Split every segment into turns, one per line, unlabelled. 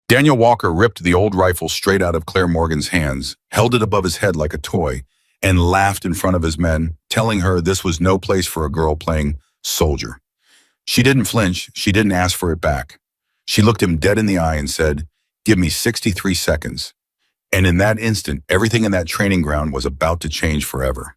Daniel Walker ripped the old rifle straight out of Claire Morgan's hands, held it above his head like a toy, and laughed in front of his men, telling her this was no place for a girl playing soldier. She didn't flinch. She didn't ask for it back. She looked him dead in the eye and said, "Give me 63 seconds." And in that instant, everything in that training ground was about to change forever.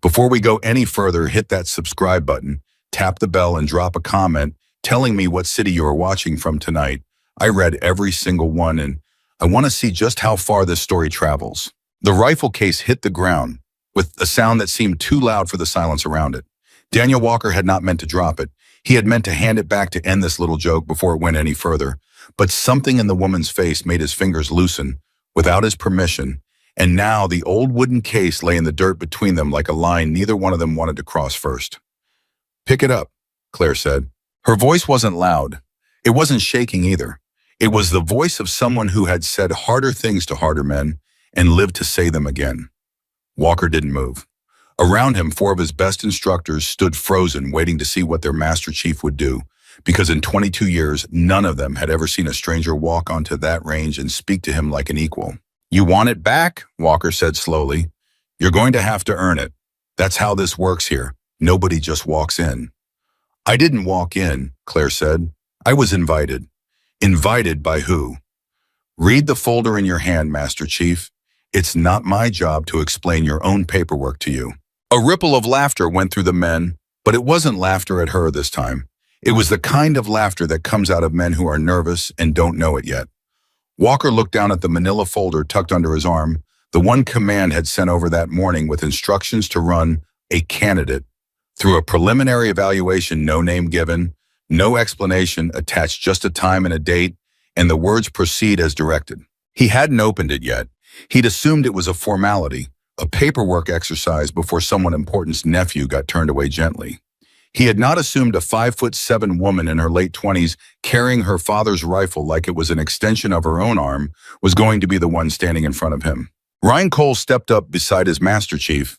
Before we go any further, hit that subscribe button, tap the bell, and drop a comment telling me what city you are watching from tonight. I read every single one, and I want to see just how far this story travels. The rifle case hit the ground with a sound that seemed too loud for the silence around it. Daniel Walker had not meant to drop it. He had meant to hand it back to end this little joke before it went any further. But something in the woman's face made his fingers loosen without his permission, and now the old wooden case lay in the dirt between them like a line neither one of them wanted to cross first. "Pick it up," Claire said. Her voice wasn't loud. It wasn't shaking either. It was the voice of someone who had said harder things to harder men and lived to say them again. Walker didn't move. Around him, 4 of his best instructors stood frozen, waiting to see what their Master Chief would do, because in 22 years, none of them had ever seen a stranger walk onto that range and speak to him like an equal. "You want it back?" Walker said slowly. "You're going to have to earn it. That's how this works here. Nobody just walks in." "I didn't walk in," Claire said. "I was invited." "Invited by who?" "Read the folder in your hand, Master Chief. It's not my job to explain your own paperwork to you." A ripple of laughter went through the men, but it wasn't laughter at her this time. It was the kind of laughter that comes out of men who are nervous and don't know it yet. Walker looked down at the manila folder tucked under his arm, the one command had sent over that morning with instructions to run a candidate through a preliminary evaluation, no name given, no explanation, attached just a time and a date, and the words "proceed as directed." He hadn't opened it yet. He'd assumed it was a formality, a paperwork exercise before someone important's nephew got turned away gently. He had not assumed a 5'7" woman in her late 20s carrying her father's rifle like it was an extension of her own arm was going to be the one standing in front of him. Ryan Cole stepped up beside his Master Chief,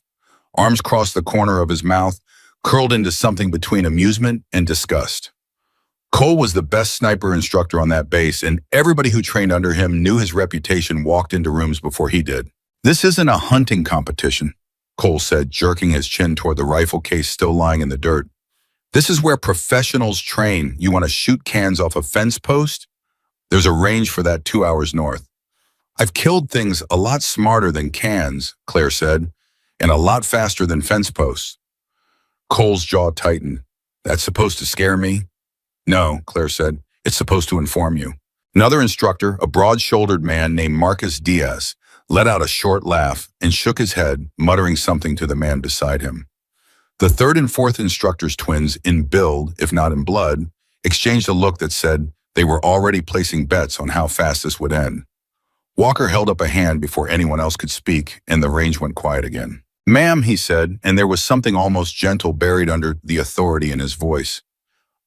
arms crossed the corner of his mouth, curled into something between amusement and disgust. Cole was the best sniper instructor on that base, and everybody who trained under him knew his reputation walked into rooms before he did. "This isn't a hunting competition," Cole said, jerking his chin toward the rifle case still lying in the dirt. "This is where professionals train. You want to shoot cans off a fence post? There's a range for that 2 hours north." "I've killed things a lot smarter than cans," Claire said, "and a lot faster than fence posts." Cole's jaw tightened. "That's supposed to scare me?" "No," Claire said. "It's supposed to inform you." Another instructor, a broad-shouldered man named Marcus Diaz, let out a short laugh and shook his head, muttering something to the man beside him. The 3rd and 4th instructors, twins in build, if not in blood, exchanged a look that said they were already placing bets on how fast this would end. Walker held up a hand before anyone else could speak, and the range went quiet again. "Ma'am," he said, and there was something almost gentle buried under the authority in his voice.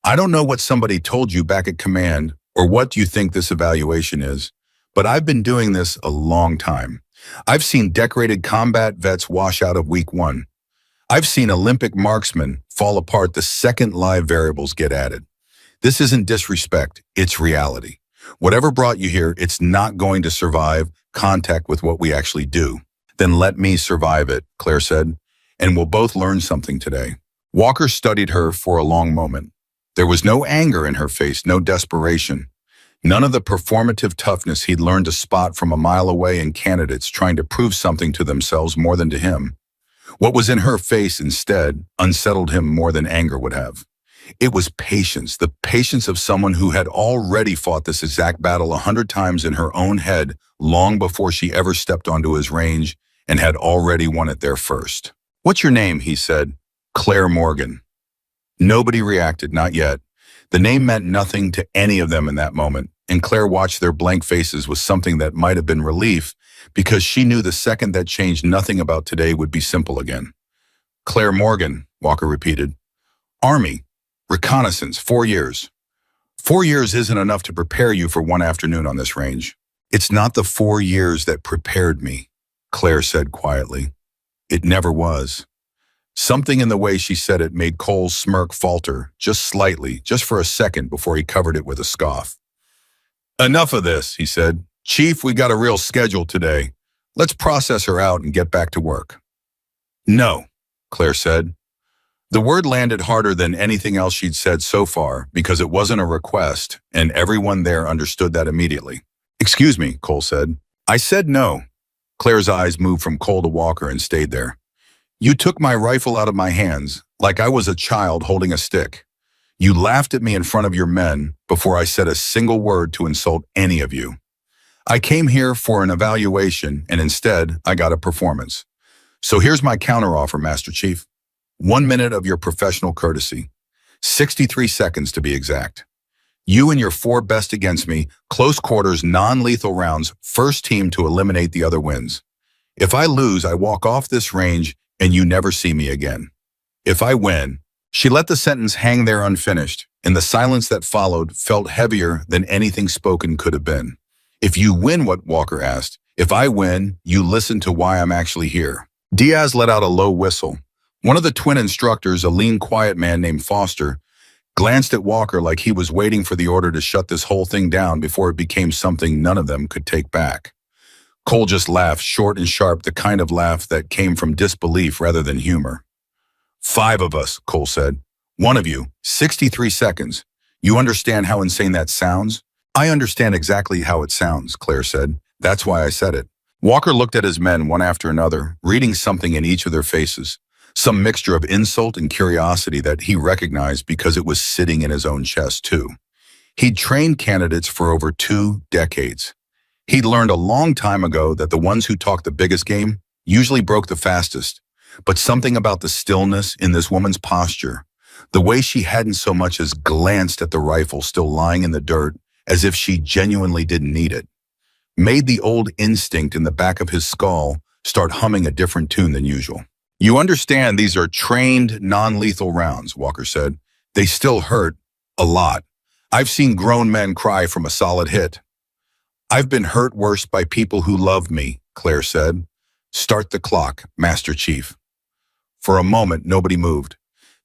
"I don't know what somebody told you back at command or what you think this evaluation is, but I've been doing this a long time. I've seen decorated combat vets wash out of week 1. I've seen Olympic marksmen fall apart the second live variables get added. This isn't disrespect, it's reality. Whatever brought you here, it's not going to survive contact with what we actually do." "Then let me survive it," Claire said, "and we'll both learn something today." Walker studied her for a long moment. There was no anger in her face, no desperation. None of the performative toughness he'd learned to spot from a mile away in candidates trying to prove something to themselves more than to him. What was in her face instead unsettled him more than anger would have. It was patience, the patience of someone who had already fought this exact battle 100 times in her own head long before she ever stepped onto his range and had already won it there first. "What's your name?" he said. "Claire Morgan." Nobody reacted, not yet. The name meant nothing to any of them in that moment, and Claire watched their blank faces with something that might have been relief, because she knew the second that changed, nothing about today would be simple again. "Claire Morgan," Walker repeated. "Army, reconnaissance, 4 years. 4 years isn't enough to prepare you for one afternoon on this range." "It's not the 4 years that prepared me," Claire said quietly. "It never was." Something in the way she said it made Cole's smirk falter, just slightly, just for a second before he covered it with a scoff. Enough of this, he said. Chief, we got a real schedule today. Let's process her out and get back to work. No, Claire said. The word landed harder than anything else she'd said so far because it wasn't a request, and everyone there understood that immediately. Excuse me, Cole said. I said no. Claire's eyes moved from Cole to Walker and stayed there. You took my rifle out of my hands like I was a child holding a stick. You laughed at me in front of your men before I said a single word to insult any of you. I came here for an evaluation, and instead, I got a performance. So here's my counteroffer, Master Chief. 1 minute of your professional courtesy. 63 seconds to be exact. You and your 4 best against me, close quarters, non-lethal rounds, first team to eliminate the other wins. If I lose, I walk off this range and you never see me again. If I win, she let the sentence hang there unfinished, and the silence that followed felt heavier than anything spoken could have been. If you win, what Walker asked, if I win, you listen to why I'm actually here. Diaz let out a low whistle. One of the twin instructors, a lean, quiet man named Foster, glanced at Walker like he was waiting for the order to shut this whole thing down before it became something none of them could take back. Cole just laughed, short and sharp, the kind of laugh that came from disbelief rather than humor. 5 of us, Cole said. 1 of you, 63 seconds. You understand how insane that sounds? I understand exactly how it sounds, Claire said. That's why I said it. Walker looked at his men one after another, reading something in each of their faces. Some mixture of insult and curiosity that he recognized because it was sitting in his own chest, too. He'd trained candidates for over 2 decades. He'd learned a long time ago that the ones who talked the biggest game usually broke the fastest. But something about the stillness in this woman's posture, the way she hadn't so much as glanced at the rifle still lying in the dirt as if she genuinely didn't need it, made the old instinct in the back of his skull start humming a different tune than usual. You understand these are trained, non-lethal rounds, Walker said. They still hurt a lot. I've seen grown men cry from a solid hit. I've been hurt worse by people who love me, Claire said. Start the clock, Master Chief. For a moment, nobody moved.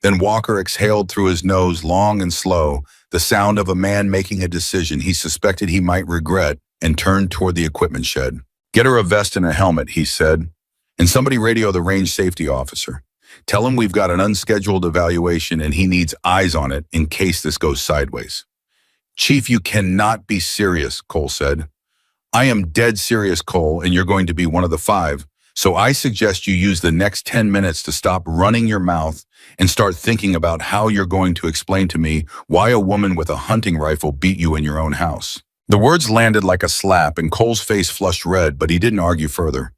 Then Walker exhaled through his nose long and slow, the sound of a man making a decision he suspected he might regret, and turned toward the equipment shed. Get her a vest and a helmet, he said. And somebody radio the range safety officer. Tell him we've got an unscheduled evaluation and he needs eyes on it in case this goes sideways. Chief, you cannot be serious, Cole said. I am dead serious, Cole, and you're going to be one of the 5. So I suggest you use the next 10 minutes to stop running your mouth and start thinking about how you're going to explain to me why a woman with a hunting rifle beat you in your own house. The words landed like a slap and Cole's face flushed red, but he didn't argue further.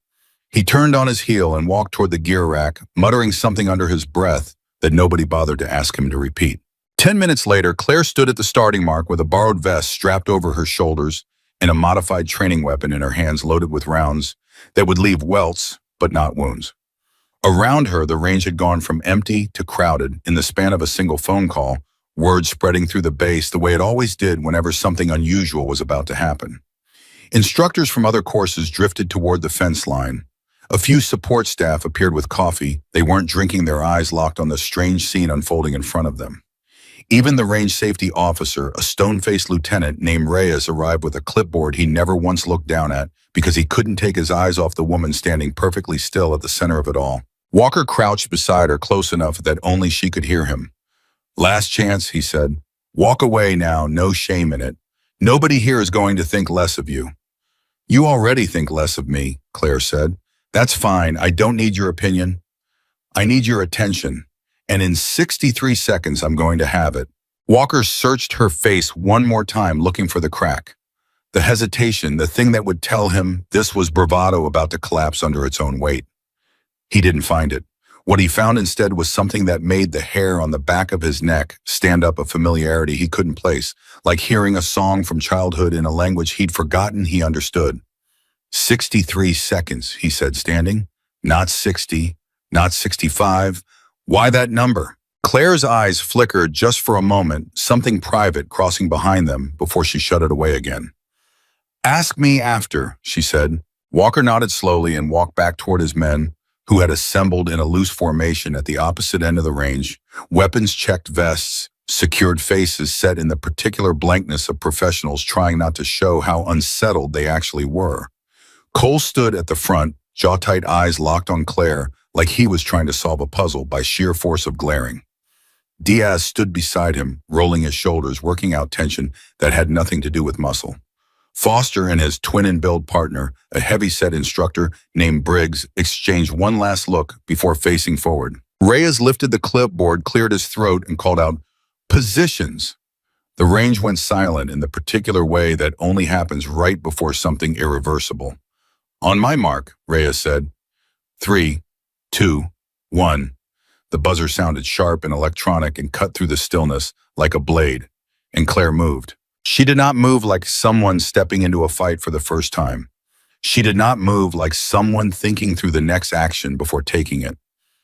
He turned on his heel and walked toward the gear rack, muttering something under his breath that nobody bothered to ask him to repeat. 10 minutes later, Claire stood at the starting mark with a borrowed vest strapped over her shoulders and a modified training weapon in her hands loaded with rounds that would leave welts, but not wounds. Around her, the range had gone from empty to crowded in the span of a single phone call, words spreading through the base the way it always did whenever something unusual was about to happen. Instructors from other courses drifted toward the fence line. A few support staff appeared with coffee. They weren't drinking, their eyes locked on the strange scene unfolding in front of them. Even the range safety officer, a stone-faced lieutenant named Reyes, arrived with a clipboard he never once looked down at because he couldn't take his eyes off the woman standing perfectly still at the center of it all. Walker crouched beside her close enough that only she could hear him. Last chance, he said. Walk away now, no shame in it. Nobody here is going to think less of you. You already think less of me, Claire said. That's fine. I don't need your opinion. I need your attention. And in 63 seconds, I'm going to have it. Walker searched her face one more time, looking for the crack. The hesitation, the thing that would tell him this was bravado about to collapse under its own weight. He didn't find it. What he found instead was something that made the hair on the back of his neck stand up, a familiarity he couldn't place, like hearing a song from childhood in a language he'd forgotten he understood. 63 seconds, he said, standing. Not 60, not 65. Why that number? Claire's eyes flickered just for a moment, something private crossing behind them before she shut it away again. Ask me after, she said. Walker nodded slowly and walked back toward his men, who had assembled in a loose formation at the opposite end of the range, weapons-checked vests secured faces set in the particular blankness of professionals trying not to show how unsettled they actually were. Cole stood at the front, jaw-tight eyes locked on Claire, like he was trying to solve a puzzle by sheer force of glaring. Diaz stood beside him, rolling his shoulders, working out tension that had nothing to do with muscle. Foster and his twin-in-build partner, a heavy-set instructor named Briggs, exchanged one last look before facing forward. Reyes lifted the clipboard, cleared his throat, and called out, "Positions!" The range went silent in the particular way that only happens right before something irreversible. "On my mark," Reyes said. 3, 2, 1. The buzzer sounded sharp and electronic and cut through the stillness like a blade, and Claire moved. She did not move like someone stepping into a fight for the first time. She did not move like someone thinking through the next action before taking it.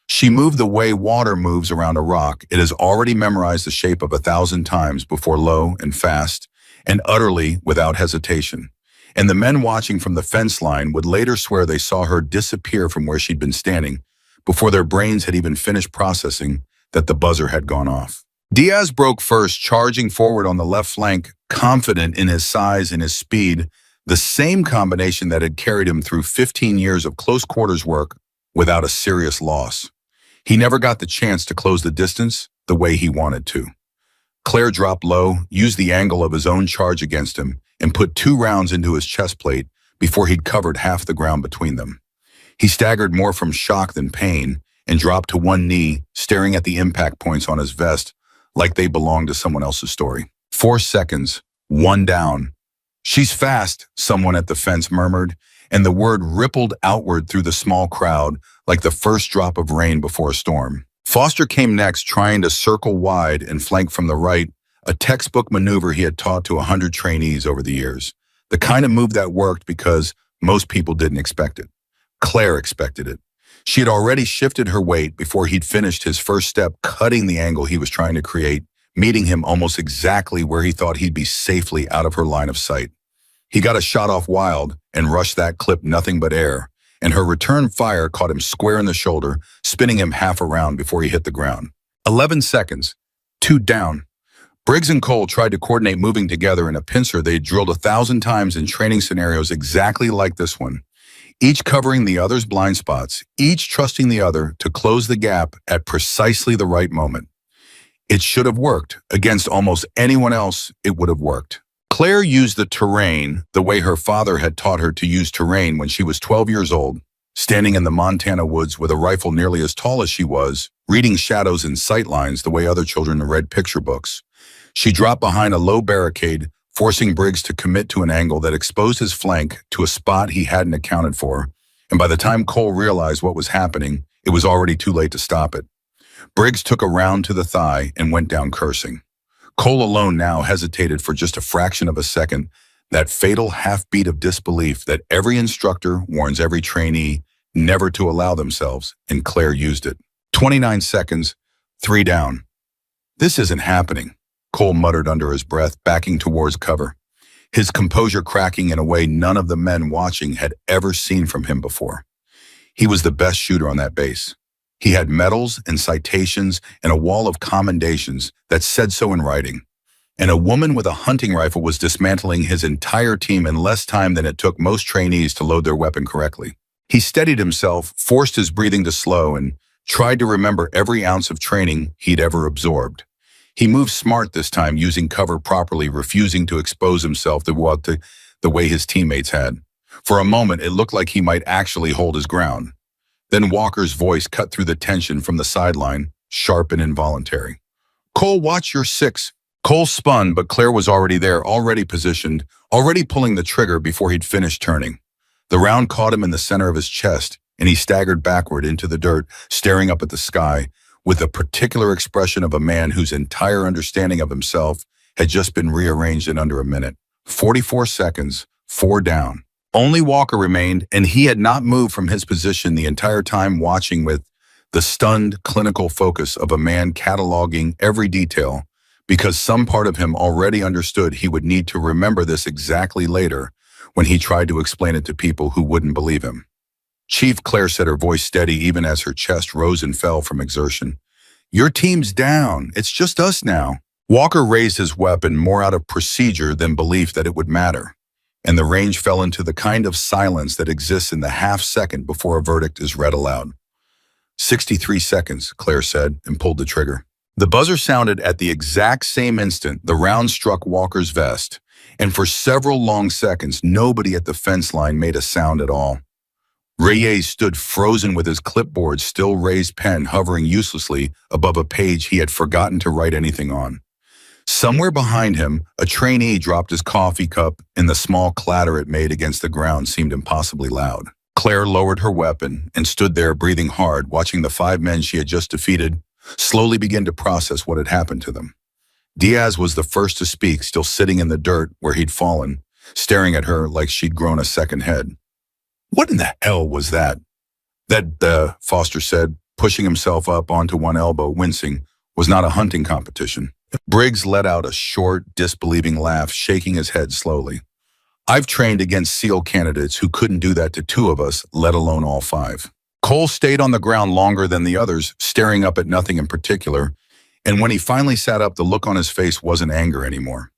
She moved the way water moves around a rock. It has already memorized the shape of 1,000 times before, low and fast, and utterly without hesitation. And the men watching from the fence line would later swear they saw her disappear from where she'd been standing before their brains had even finished processing that the buzzer had gone off. Diaz broke first, charging forward on the left flank, confident in his size and his speed, the same combination that had carried him through 15 years of close quarters work without a serious loss. He never got the chance to close the distance the way he wanted to. Claire dropped low, used the angle of his own charge against him, and put 2 rounds into his chest plate before he'd covered half the ground between them. He staggered more from shock than pain and dropped to one knee, staring at the impact points on his vest like they belonged to someone else's story. 4 seconds, 1 down. "She's fast," someone at the fence murmured, and the word rippled outward through the small crowd like the first drop of rain before a storm. Foster came next, trying to circle wide and flank from the right, a textbook maneuver he had taught to 100 trainees over the years. The kind of move that worked because most people didn't expect it. Claire expected it. She had already shifted her weight before he'd finished his first step, cutting the angle he was trying to create, meeting him almost exactly where he thought he'd be safely out of her line of sight. He got a shot off wild and rushed that clip nothing but air, and her return fire caught him square in the shoulder, spinning him half around before he hit the ground. 11 seconds, 2 down. Briggs and Cole tried to coordinate moving together in a pincer they'd drilled 1,000 times in training scenarios exactly like this one, each covering the other's blind spots, each trusting the other to close the gap at precisely the right moment. It should have worked. Against almost anyone else, it would have worked. Claire used the terrain the way her father had taught her to use terrain when she was 12 years old, standing in the Montana woods with a rifle nearly as tall as she was, reading shadows and sight lines the way other children read picture books. She dropped behind a low barricade, forcing Briggs to commit to an angle that exposed his flank to a spot he hadn't accounted for, and by the time Cole realized what was happening, it was already too late to stop it. Briggs took a round to the thigh and went down cursing. Cole alone now hesitated for just a fraction of a second, that fatal half-beat of disbelief that every instructor warns every trainee never to allow themselves, and Claire used it. 29 seconds, 3 down. "This isn't happening," Cole muttered under his breath, backing towards cover, his composure cracking in a way none of the men watching had ever seen from him before. He was the best shooter on that base. He had medals and citations and a wall of commendations that said so in writing. And a woman with a hunting rifle was dismantling his entire team in less time than it took most trainees to load their weapon correctly. He steadied himself, forced his breathing to slow, and tried to remember every ounce of training he'd ever absorbed. He moved smart this time, using cover properly, refusing to expose himself the way his teammates had. For a moment, it looked like he might actually hold his ground. Then Walker's voice cut through the tension from the sideline, sharp and involuntary. "Cole, watch your 6. Cole spun, but Claire was already there, already positioned, already pulling the trigger before he'd finished turning. The round caught him in the center of his chest, and he staggered backward into the dirt, staring up at the sky, with the particular expression of a man whose entire understanding of himself had just been rearranged in under a minute. 44 seconds, 4 down. Only Walker remained, and he had not moved from his position the entire time, watching with the stunned, clinical focus of a man cataloging every detail, because some part of him already understood he would need to remember this exactly later when he tried to explain it to people who wouldn't believe him. "Chief," Claire said, her voice steady even as her chest rose and fell from exertion. "Your team's down. It's just us now." Walker raised his weapon more out of procedure than belief that it would matter, and the range fell into the kind of silence that exists in the half-second before a verdict is read aloud. 63 seconds, Claire said, and pulled the trigger. The buzzer sounded at the exact same instant the round struck Walker's vest, and for several long seconds, nobody at the fence line made a sound at all. Reyes stood frozen with his clipboard still raised pen hovering uselessly above a page he had forgotten to write anything on. Somewhere behind him, a trainee dropped his coffee cup, and the small clatter it made against the ground seemed impossibly loud. Claire lowered her weapon and stood there breathing hard, watching the 5 men she had just defeated slowly begin to process what had happened to them. Diaz was the first to speak, still sitting in the dirt where he'd fallen, staring at her like she'd grown a second head. "What in the hell was that?" That, Foster said, pushing himself up onto one elbow, wincing, was not a hunting competition. Briggs let out a short, disbelieving laugh, shaking his head slowly. "I've trained against SEAL candidates who couldn't do that to 2 of us, let alone all 5. Cole stayed on the ground longer than the others, staring up at nothing in particular, and when he finally sat up, the look on his face wasn't anger anymore.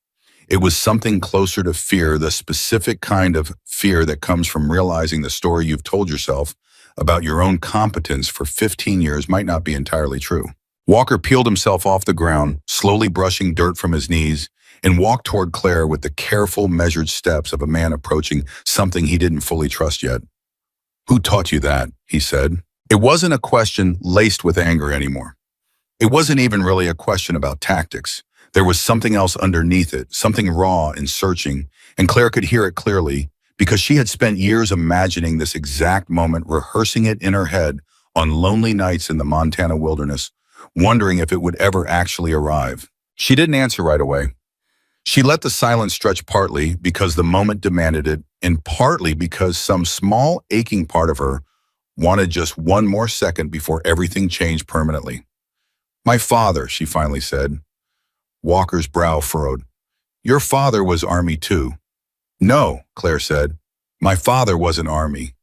It was something closer to fear, the specific kind of fear that comes from realizing the story you've told yourself about your own competence for 15 years might not be entirely true. Walker peeled himself off the ground, slowly brushing dirt from his knees, and walked toward Claire with the careful, measured steps of a man approaching something he didn't fully trust yet. "Who taught you that?" he said. It wasn't a question laced with anger anymore. It wasn't even really a question about tactics. There was something else underneath it, something raw and searching, and Claire could hear it clearly because she had spent years imagining this exact moment, rehearsing it in her head on lonely nights in the Montana wilderness, wondering if it would ever actually arrive. She didn't answer right away. She let the silence stretch, partly because the moment demanded it, and partly because some small aching part of her wanted just one more second before everything changed permanently. "My father," she finally said. Walker's brow furrowed. "Your father was Army too." "No," Claire said. "My father wasn't Army."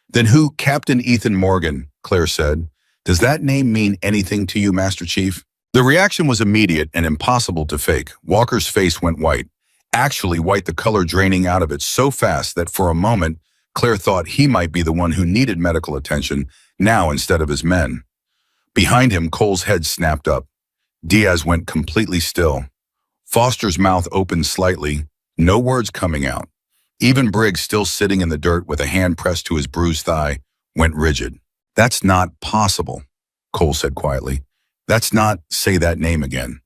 "Then who?" "Captain Ethan Morgan," Claire said. "Does that name mean anything to you, Master Chief?" The reaction was immediate and impossible to fake. Walker's face went white. Actually white, the color draining out of it so fast that for a moment, Claire thought he might be the one who needed medical attention now instead of his men. Behind him, Cole's head snapped up. Diaz went completely still. Foster's mouth opened slightly, no words coming out. Even Briggs, still sitting in the dirt with a hand pressed to his bruised thigh, went rigid. "That's not possible," Cole said quietly. "That's not, say that name again."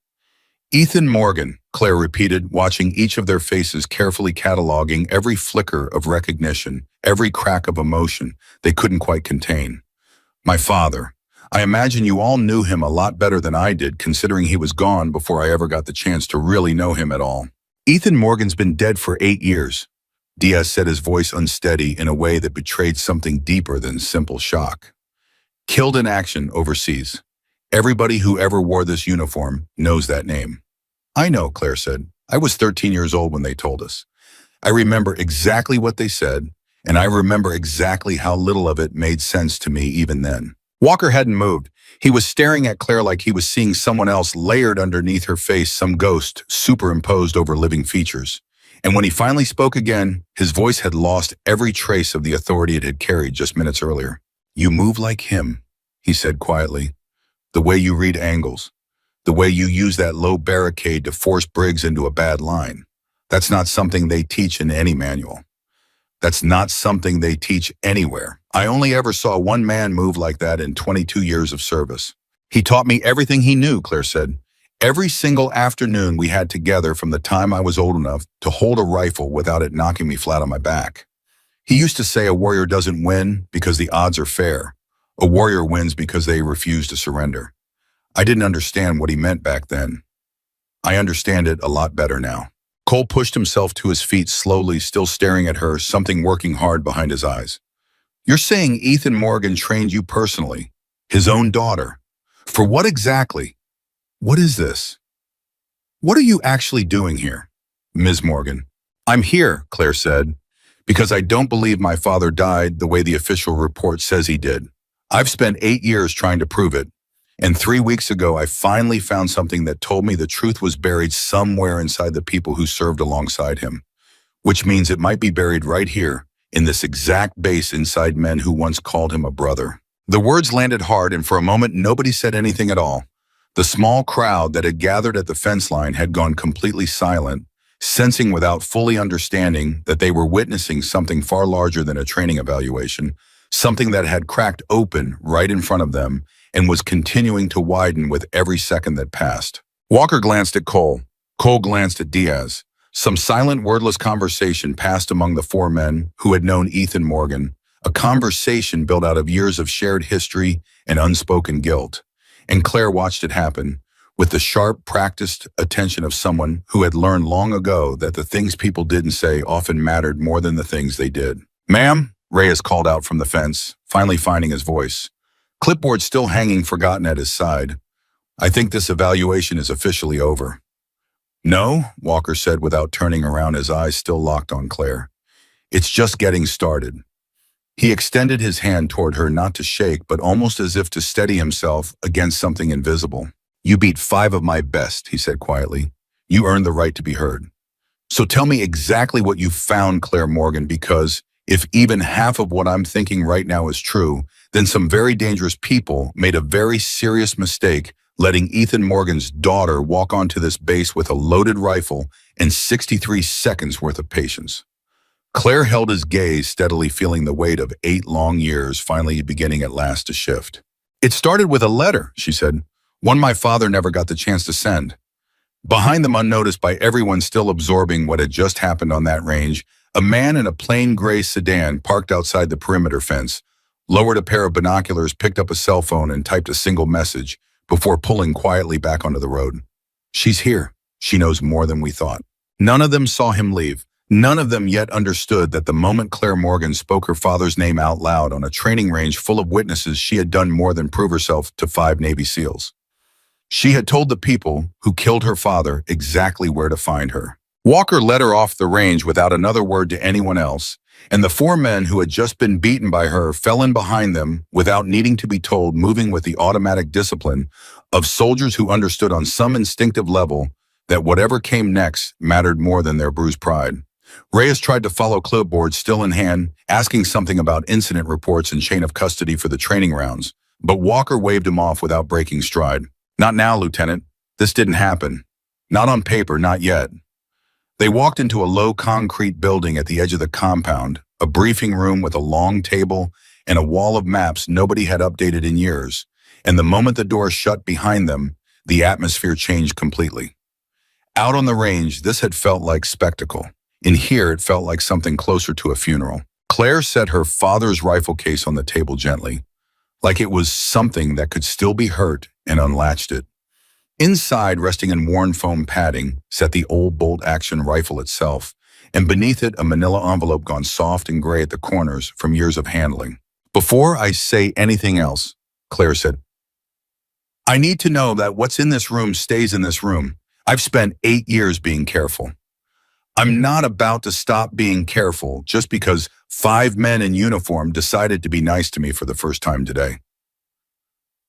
"Ethan Morgan," Claire repeated, watching each of their faces, carefully cataloging every flicker of recognition, every crack of emotion they couldn't quite contain. "My father. I imagine you all knew him a lot better than I did, considering he was gone before I ever got the chance to really know him at all." "Ethan Morgan's been dead for 8 years," Diaz said, his voice unsteady in a way that betrayed something deeper than simple shock. "Killed in action overseas. Everybody who ever wore this uniform knows that name." "I know," Claire said. "I was 13 years old when they told us. I remember exactly what they said, and I remember exactly how little of it made sense to me even then." Walker hadn't moved. He was staring at Claire like he was seeing someone else layered underneath her face, some ghost superimposed over living features. And when he finally spoke again, his voice had lost every trace of the authority it had carried just minutes earlier. "You move like him," he said quietly. "The way you read angles. The way you use that low barricade to force Briggs into a bad line. That's not something they teach in any manual. That's not something they teach anywhere. I only ever saw one man move like that in 22 years of service." "He taught me everything he knew," Claire said. "Every single afternoon we had together from the time I was old enough to hold a rifle without it knocking me flat on my back. He used to say a warrior doesn't win because the odds are fair. A warrior wins because they refuse to surrender." I didn't understand what he meant back then. I understand it a lot better now. Cole pushed himself to his feet slowly, still staring at her, something working hard behind his eyes. "You're saying Ethan Morgan trained you personally? His own daughter? For what exactly? What is this? What are you actually doing here, Ms. Morgan?" "I'm here," Claire said, "because I don't believe my father died the way the official report says he did. I've spent 8 years trying to prove it. And 3 weeks ago, I finally found something that told me the truth was buried somewhere inside the people who served alongside him. Which means it might be buried right here, in this exact base inside men who once called him a brother. The words landed hard, and for a moment nobody said anything at all. The small crowd that had gathered at the fence line had gone completely silent, sensing without fully understanding that they were witnessing something far larger than a training evaluation, something that had cracked open right in front of them and was continuing to widen with every second that passed. Walker glanced at Cole. Cole glanced at Diaz. Some silent, wordless conversation passed among the four men who had known Ethan Morgan, a conversation built out of years of shared history and unspoken guilt. And Claire watched it happen, with the sharp, practiced attention of someone who had learned long ago that the things people didn't say often mattered more than the things they did. "Ma'am," Reyes called out from the fence, finally finding his voice. Clipboard still hanging forgotten at his side. "I think this evaluation is officially over." "No," Walker said without turning around, his eyes still locked on Claire. "It's just getting started." He extended his hand toward her, not to shake, but almost as if to steady himself against something invisible. "You beat 5 of my best," he said quietly. "You earned the right to be heard. So tell me exactly what you found, Claire Morgan, because if even half of what I'm thinking right now is true, then some very dangerous people made a very serious mistake letting Ethan Morgan's daughter walk onto this base with a loaded rifle and 63 seconds worth of patience." Claire held his gaze steadily, feeling the weight of 8 long years finally beginning at last to shift. "It started with a letter," she said, "one my father never got the chance to send." Behind them, unnoticed by everyone still absorbing what had just happened on that range, a man in a plain gray sedan parked outside the perimeter fence, lowered a pair of binoculars, picked up a cell phone, and typed a single message before pulling quietly back onto the road. "She's here. She knows more than we thought." None of them saw him leave. None of them yet understood that the moment Claire Morgan spoke her father's name out loud on a training range full of witnesses, she had done more than prove herself to 5 Navy SEALs. She had told the people who killed her father exactly where to find her. Walker led her off the range without another word to anyone else, and the 4 men who had just been beaten by her fell in behind them without needing to be told, moving with the automatic discipline of soldiers who understood on some instinctive level that whatever came next mattered more than their bruised pride. Reyes tried to follow clipboard still in hand, asking something about incident reports and chain of custody for the training rounds, but Walker waved him off without breaking stride. "Not now, Lieutenant. This didn't happen. Not on paper, not yet." They walked into a low concrete building at the edge of the compound, a briefing room with a long table and a wall of maps nobody had updated in years, and the moment the door shut behind them, the atmosphere changed completely. Out on the range, this had felt like spectacle. In here, it felt like something closer to a funeral. Claire set her father's rifle case on the table gently, like it was something that could still be hurt, and unlatched it. Inside, resting in worn foam padding, sat the old bolt-action rifle itself, and beneath it a manila envelope gone soft and gray at the corners from years of handling. "Before I say anything else," Claire said, "I need to know that what's in this room stays in this room. I've spent 8 years being careful. I'm not about to stop being careful just because 5 men in uniform decided to be nice to me for the first time today."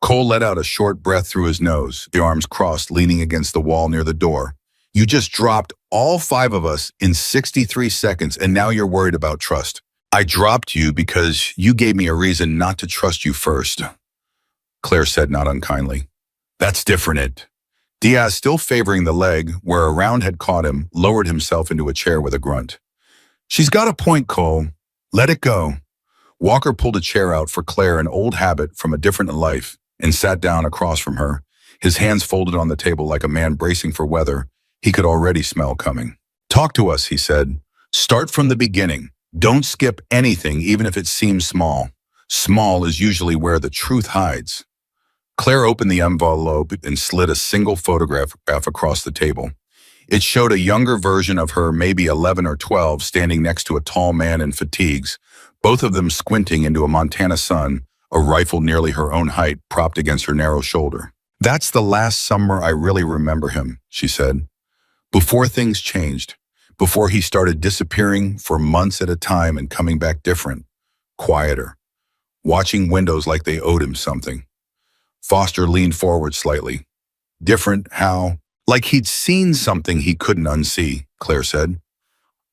Cole let out a short breath through his nose, the arms crossed, leaning against the wall near the door. "You just dropped all 5 of us in 63 seconds, and now you're worried about trust." "I dropped you because you gave me a reason not to trust you first," Claire said, not unkindly. "That's different." Diaz, still favoring the leg where a round had caught him, lowered himself into a chair with a grunt. "She's got a point, Cole. Let it go." Walker pulled a chair out for Claire, an old habit from a different life, and sat down across from her, his hands folded on the table like a man bracing for weather he could already smell coming. "Talk to us," he said. "Start from the beginning. Don't skip anything, even if it seems small. Small is usually where the truth hides." Claire opened the envelope and slid a single photograph across the table. It showed a younger version of her, maybe 11 or 12, standing next to a tall man in fatigues, both of them squinting into a Montana sun, a rifle nearly her own height propped against her narrow shoulder. "That's the last summer I really remember him," she said. "Before things changed, before he started disappearing for months at a time and coming back different, quieter, watching windows like they owed him something. Foster leaned forward slightly. Different, how? Like he'd seen something he couldn't unsee, Claire said.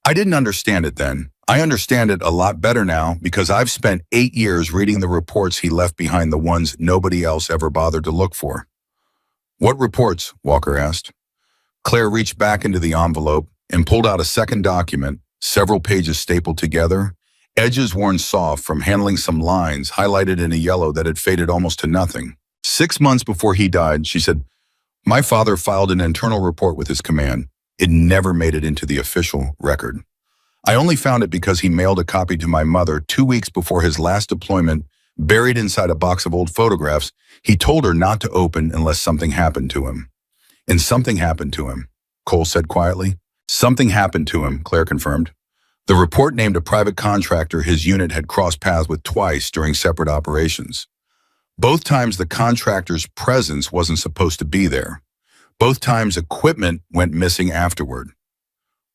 I didn't understand it then. I understand it a lot better now because I've spent 8 years reading the reports he left behind, the ones nobody else ever bothered to look for. What reports? Walker asked. Claire reached back into the envelope and pulled out a second document, several pages stapled together, edges worn soft from handling some lines highlighted in a yellow that had faded almost to nothing. 6 months before he died, she said, my father filed an internal report with his command. It never made it into the official record. I only found it because he mailed a copy to my mother 2 weeks before his last deployment, buried inside a box of old photographs. He told her not to open unless something happened to him. And something happened to him, Cole said quietly. Something happened to him, Claire confirmed. The report named a private contractor his unit had crossed paths with twice during separate operations. Both times the contractor's presence wasn't supposed to be there. Both times equipment went missing afterward.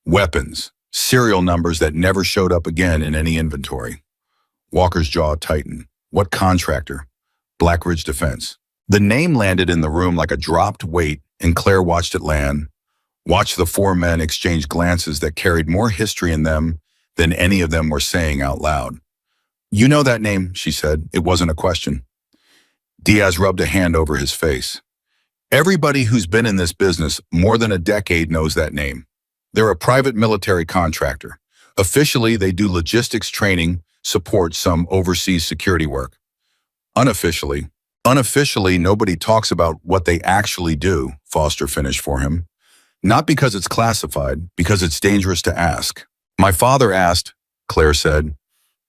Weapons, serial numbers that never showed up again in any inventory. Walker's jaw tightened. What contractor? Black Ridge Defense. The name landed in the room like a dropped weight, and Claire watched it land, watched the 4 men exchange glances that carried more history in them than any of them were saying out loud. You know that name, she said. It wasn't a question. Diaz rubbed a hand over his face. Everybody who's been in this business more than a decade knows that name. They're a private military contractor. Officially, they do logistics training, support some overseas security work. Unofficially, nobody talks about what they actually do, Foster finished for him. Not because it's classified, because it's dangerous to ask. My father asked, Claire said.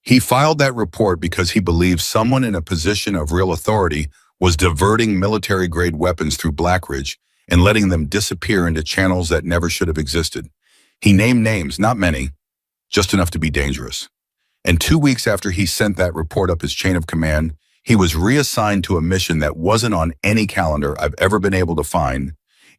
He filed that report because he believed someone in a position of real authority was diverting military-grade weapons through Black Ridge and letting them disappear into channels that never should have existed. He named names, not many, just enough to be dangerous. And 2 weeks after he sent that report up his chain of command, he was reassigned to a mission that wasn't on any calendar I've ever been able to find.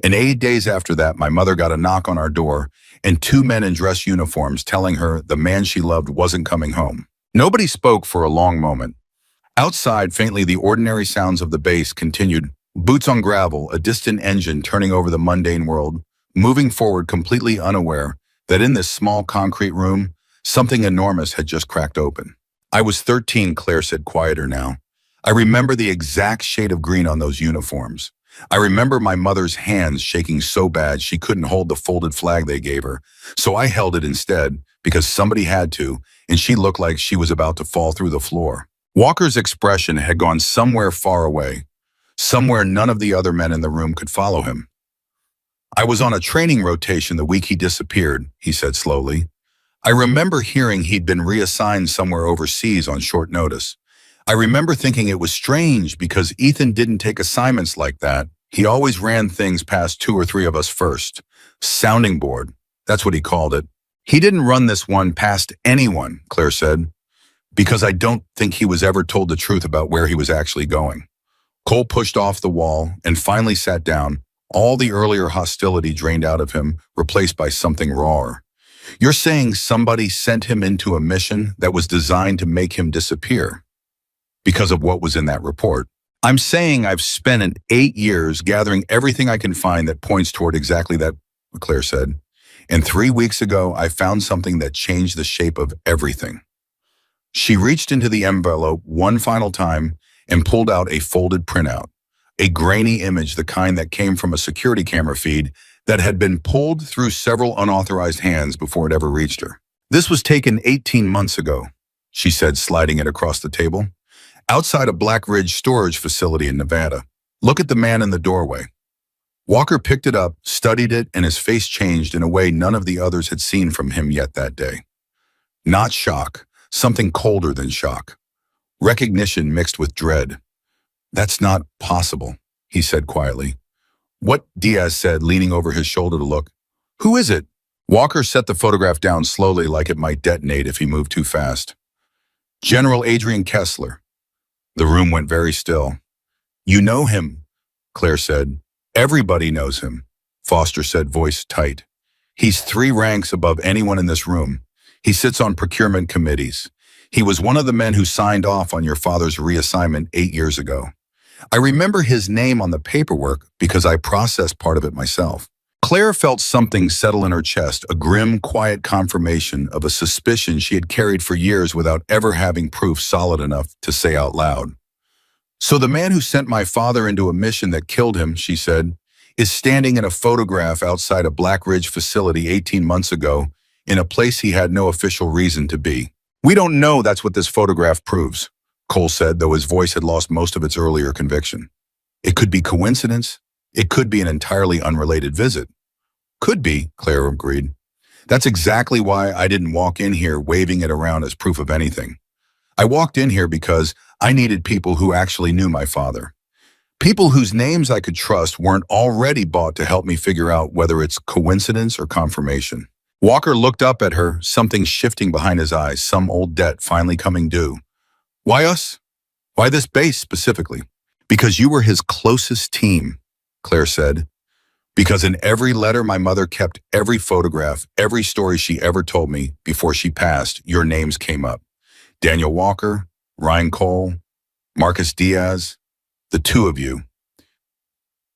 And 8 days after that, my mother got a knock on our door and 2 men in dress uniforms telling her the man she loved wasn't coming home. Nobody spoke for a long moment. Outside, faintly, the ordinary sounds of the base continued. Boots on gravel, a distant engine turning over the mundane world, moving forward completely unaware that in this small concrete room, something enormous had just cracked open. I was 13, Claire said, quieter now. I remember the exact shade of green on those uniforms. I remember my mother's hands shaking so bad she couldn't hold the folded flag they gave her, so I held it instead because somebody had to, and she looked like she was about to fall through the floor. Walker's expression had gone somewhere far away, somewhere none of the other men in the room could follow him. I was on a training rotation the week he disappeared, he said slowly. I remember hearing he'd been reassigned somewhere overseas on short notice. I remember thinking it was strange because Ethan didn't take assignments like that. He always ran things past 2 or 3 of us first. Sounding board, that's what he called it. He didn't run this one past anyone, Claire said, because I don't think he was ever told the truth about where he was actually going. Cole pushed off the wall and finally sat down, all the earlier hostility drained out of him, replaced by something rawer. You're saying somebody sent him into a mission that was designed to make him disappear because of what was in that report. I'm saying I've spent 8 years gathering everything I can find that points toward exactly that, Claire said. And 3 weeks ago, I found something that changed the shape of everything. She reached into the envelope one final time and pulled out a folded printout, a grainy image, the kind that came from a security camera feed that had been pulled through several unauthorized hands before it ever reached her. This was taken 18 months ago, she said, sliding it across the table. Outside a Black Ridge storage facility in Nevada. Look at the man in the doorway. Walker picked it up, studied it, and his face changed in a way none of the others had seen from him yet that day. Not shock, something colder than shock. Recognition mixed with dread. That's not possible, he said quietly. What? Diaz said, leaning over his shoulder to look. Who is it? Walker set the photograph down slowly like it might detonate if he moved too fast. General Adrian Kessler. The room went very still. You know him, Claire said. Everybody knows him, Foster said, voice tight. He's 3 ranks above anyone in this room. He sits on procurement committees. He was one of the men who signed off on your father's reassignment 8 years ago. I remember his name on the paperwork because I processed part of it myself. Claire felt something settle in her chest, a grim, quiet confirmation of a suspicion she had carried for years without ever having proof solid enough to say out loud. So the man who sent my father into a mission that killed him, she said, is standing in a photograph outside a Black Ridge facility 18 months ago in a place he had no official reason to be. We don't know that's what this photograph proves, Cole said, though his voice had lost most of its earlier conviction. It could be coincidence. It could be an entirely unrelated visit. Could be, Claire agreed. That's exactly why I didn't walk in here waving it around as proof of anything. I walked in here because I needed people who actually knew my father. People whose names I could trust weren't already bought to help me figure out whether it's coincidence or confirmation. Walker looked up at her, something shifting behind his eyes, some old debt finally coming due. Why us? Why this base specifically? Because you were his closest team, Claire said. Because in every letter my mother kept, every photograph, every story she ever told me before she passed, your names came up. Daniel Walker, Ryan Cole, Marcus Diaz, the two of you.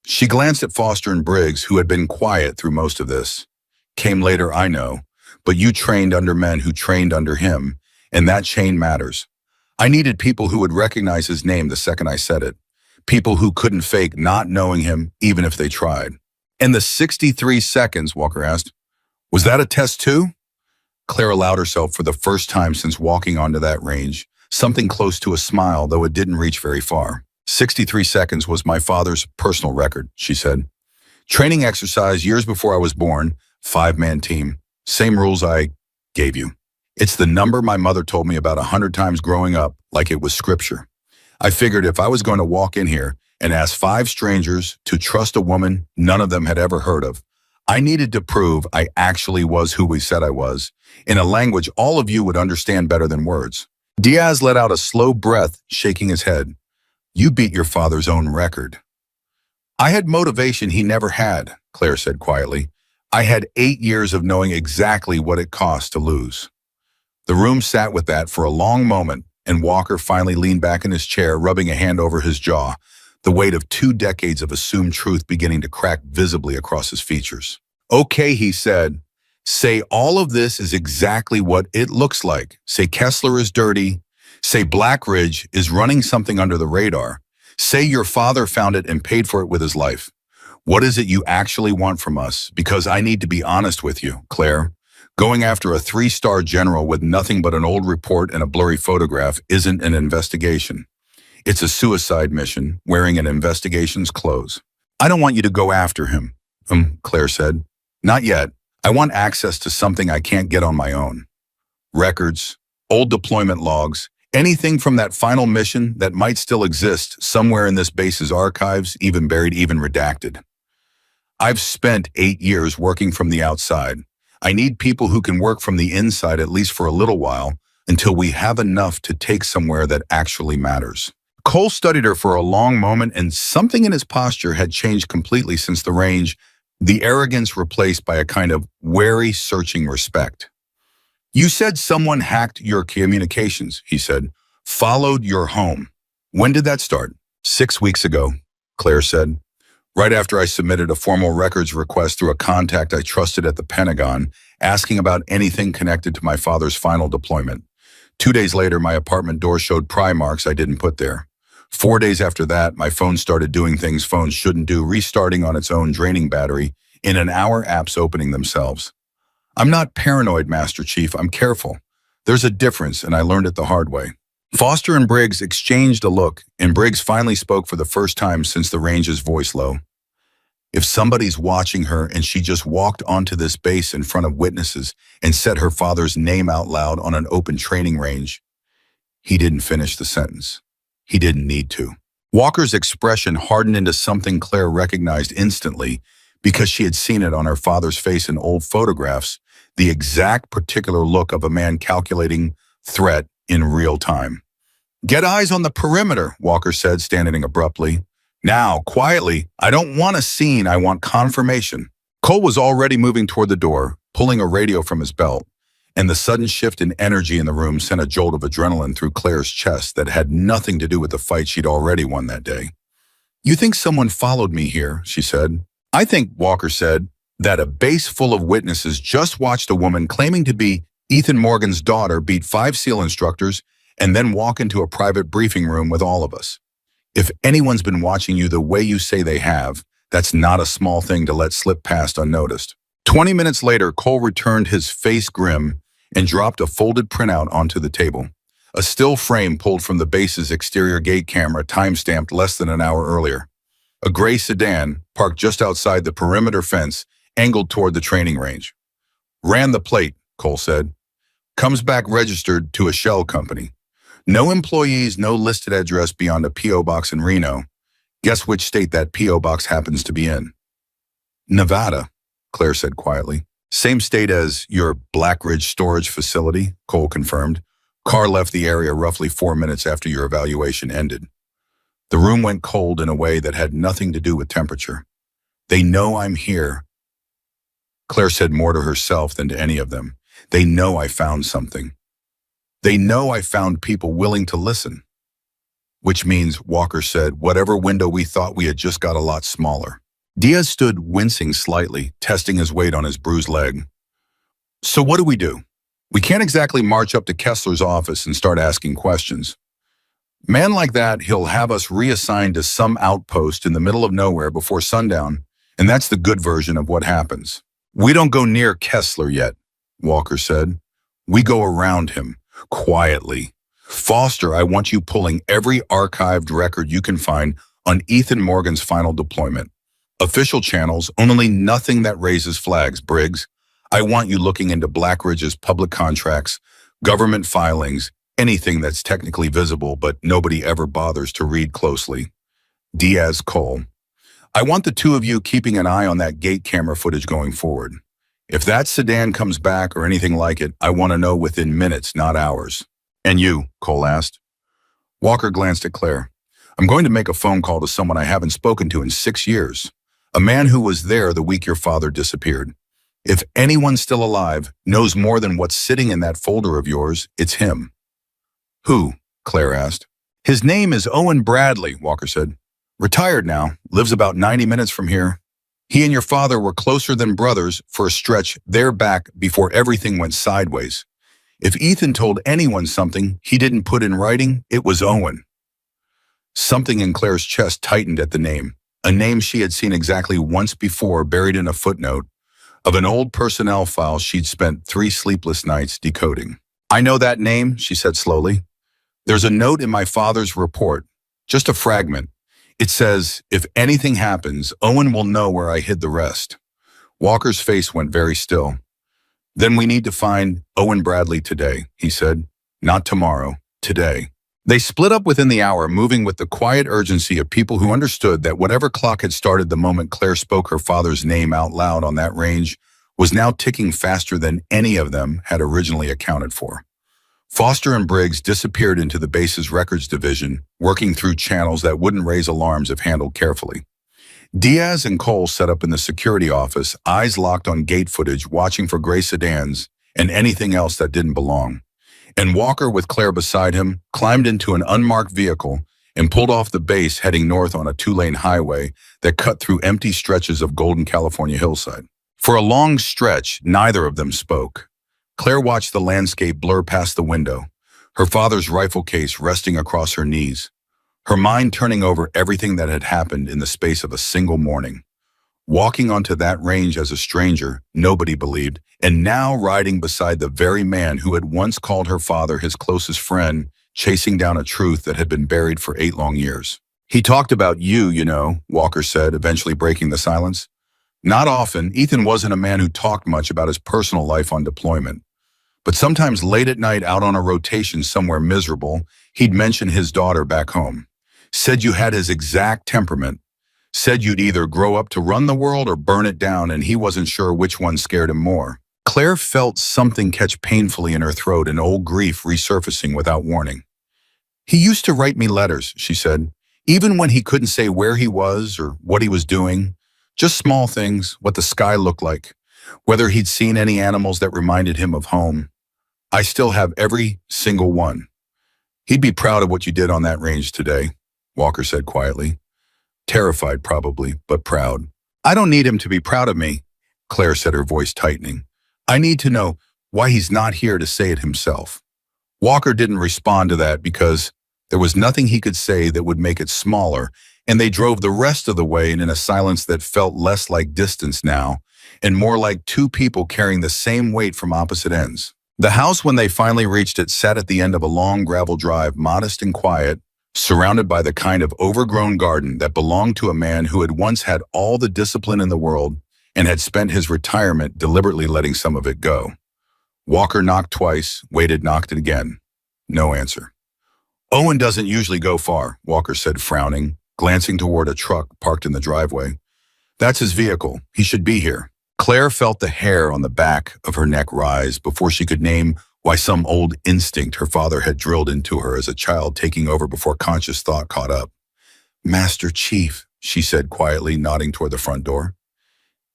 She glanced at Foster and Briggs, who had been quiet through most of this. Came later, I know, but you trained under men who trained under him, and that chain matters. I needed people who would recognize his name the second I said it. People who couldn't fake not knowing him, even if they tried. And the 63 seconds, Walker asked, was that a test too? Claire allowed herself for the first time since walking onto that range, something close to a smile, though it didn't reach very far. 63 seconds was my father's personal record, she said. Training exercise years before I was born, 5-man team, same rules I gave you. It's the number my mother told me about 100 times growing up, like it was scripture. I figured if I was going to walk in here and ask 5 strangers to trust a woman none of them had ever heard of, I needed to prove I actually was who we said I was, in a language all of you would understand better than words. Diaz let out a slow breath, shaking his head. You beat your father's own record. I had motivation he never had, Claire said quietly. I had 8 years of knowing exactly what it cost to lose. The room sat with that for a long moment, and Walker finally leaned back in his chair, rubbing a hand over his jaw, the weight of 2 decades of assumed truth beginning to crack visibly across his features. Okay, he said. Say all of this is exactly what it looks like. Say Kessler is dirty. Say Black Ridge is running something under the radar. Say your father found it and paid for it with his life. What is it you actually want from us? Because I need to be honest with you, Claire. Going after a 3-star general with nothing but an old report and a blurry photograph isn't an investigation. It's a suicide mission, wearing an investigation's clothes. I don't want you to go after him, Claire said. Not yet. I want access to something I can't get on my own. Records, old deployment logs, anything from that final mission that might still exist somewhere in this base's archives, even buried, even redacted. I've spent 8 years working from the outside. I need people who can work from the inside at least for a little while until we have enough to take somewhere that actually matters. Cole studied her for a long moment, and something in his posture had changed completely since the range, the arrogance replaced by a kind of wary, searching respect. You said someone hacked your communications, he said, followed your home. When did that start? 6 weeks ago, Claire said. Right after I submitted a formal records request through a contact I trusted at the Pentagon, asking about anything connected to my father's final deployment. 2 days later, my apartment door showed pry marks I didn't put there. 4 days after that, my phone started doing things phones shouldn't do, restarting on its own, draining battery. In an hour, apps opening themselves. I'm not paranoid, Master Chief. I'm careful. There's a difference, and I learned it the hard way. Foster and Briggs exchanged a look, and Briggs finally spoke for the first time since the range's voice low. If somebody's watching her and she just walked onto this base in front of witnesses and said her father's name out loud on an open training range, he didn't finish the sentence. He didn't need to. Walker's expression hardened into something Claire recognized instantly because she had seen it on her father's face in old photographs, the exact particular look of a man calculating threat in real time. Get eyes on the perimeter, Walker said, standing abruptly. Now, quietly, I don't want a scene, I want confirmation. Cole was already moving toward the door, pulling a radio from his belt, and the sudden shift in energy in the room sent a jolt of adrenaline through Claire's chest that had nothing to do with the fight she'd already won that day. You think someone followed me here, she said. I think, Walker said, that a base full of witnesses just watched a woman claiming to be Ethan Morgan's daughter beat 5 SEAL instructors and then walk into a private briefing room with all of us. If anyone's been watching you the way you say they have, that's not a small thing to let slip past unnoticed. 20 minutes later, Cole returned, his face grim, and dropped a folded printout onto the table. A still frame pulled from the base's exterior gate camera, time-stamped less than an hour earlier. A gray sedan, parked just outside the perimeter fence, angled toward the training range. Ran the plate, Cole said. Comes back registered to a shell company. No employees, no listed address beyond a P.O. box in Reno. Guess which state that P.O. box happens to be in? Nevada, Claire said quietly. Same state as your Black Ridge storage facility, Cole confirmed. Car left the area roughly 4 minutes after your evaluation ended. The room went cold in a way that had nothing to do with temperature. They know I'm here. Claire said more to herself than to any of them. They know I found something. They know I found people willing to listen. Which means, Walker said, whatever window we thought we had just got a lot smaller. Diaz stood wincing slightly, testing his weight on his bruised leg. So what do? We can't exactly march up to Kessler's office and start asking questions. Man like that, he'll have us reassigned to some outpost in the middle of nowhere before sundown, and that's the good version of what happens. We don't go near Kessler yet, Walker said. We go around him, quietly. Foster, I want you pulling every archived record you can find on Ethan Morgan's final deployment. Official channels, only nothing that raises flags, Briggs. I want you looking into Black Ridge's public contracts, government filings, anything that's technically visible but nobody ever bothers to read closely. Diaz, Cole. I want the two of you keeping an eye on that gate camera footage going forward. If that sedan comes back or anything like it, I want to know within minutes, not hours. And you, Cole asked. Walker glanced at Claire. I'm going to make a phone call to someone I haven't spoken to in 6 years. A man who was there the week your father disappeared. If anyone still alive knows more than what's sitting in that folder of yours, it's him. Who? Claire asked. His name is Owen Bradley, Walker said. Retired now, lives about 90 minutes from here. He and your father were closer than brothers for a stretch there back before everything went sideways. If Ethan told anyone something he didn't put in writing, it was Owen. Something in Claire's chest tightened at the name, a name she had seen exactly once before buried in a footnote of an old personnel file she'd spent 3 sleepless nights decoding. I know that name, she said slowly. There's a note in my father's report, just a fragment. It says, if anything happens, Owen will know where I hid the rest. Walker's face went very still. Then we need to find Owen Bradley today, he said. Not tomorrow, today. They split up within the hour, moving with the quiet urgency of people who understood that whatever clock had started the moment Claire spoke her father's name out loud on that range was now ticking faster than any of them had originally accounted for. Foster and Briggs disappeared into the base's records division, working through channels that wouldn't raise alarms if handled carefully. Diaz and Cole set up in the security office, eyes locked on gate footage, watching for gray sedans and anything else that didn't belong. And Walker, with Claire beside him, climbed into an unmarked vehicle and pulled off the base, heading north on a 2-lane highway that cut through empty stretches of golden California hillside. For a long stretch, neither of them spoke. Claire watched the landscape blur past the window, her father's rifle case resting across her knees, her mind turning over everything that had happened in the space of a single morning. Walking onto that range as a stranger, nobody believed, and now riding beside the very man who had once called her father his closest friend, chasing down a truth that had been buried for 8 long years. He talked about you know, Walker said, eventually breaking the silence. Not often, Ethan wasn't a man who talked much about his personal life on deployment. But sometimes late at night out on a rotation somewhere miserable, he'd mention his daughter back home. Said you had his exact temperament. Said you'd either grow up to run the world or burn it down, and he wasn't sure which one scared him more. Claire felt something catch painfully in her throat, an old grief resurfacing without warning. He used to write me letters, she said, even when he couldn't say where he was or what he was doing. Just small things, what the sky looked like, whether he'd seen any animals that reminded him of home. I still have every single one. He'd be proud of what you did on that range today, Walker said quietly. Terrified probably, but proud. I don't need him to be proud of me, Claire said, her voice tightening. I need to know why he's not here to say it himself. Walker didn't respond to that because there was nothing he could say that would make it smaller, and they drove the rest of the way in a silence that felt less like distance now and more like two people carrying the same weight from opposite ends. The house, when they finally reached it, sat at the end of a long gravel drive, modest and quiet, surrounded by the kind of overgrown garden that belonged to a man who had once had all the discipline in the world and had spent his retirement deliberately letting some of it go. Walker knocked twice, waited, knocked it again. No answer. Owen doesn't usually go far, Walker said, frowning, glancing toward a truck parked in the driveway. That's his vehicle. He should be here. Claire felt the hair on the back of her neck rise before she could name why some old instinct her father had drilled into her as a child taking over before conscious thought caught up. Master Chief, she said quietly, nodding toward the front door.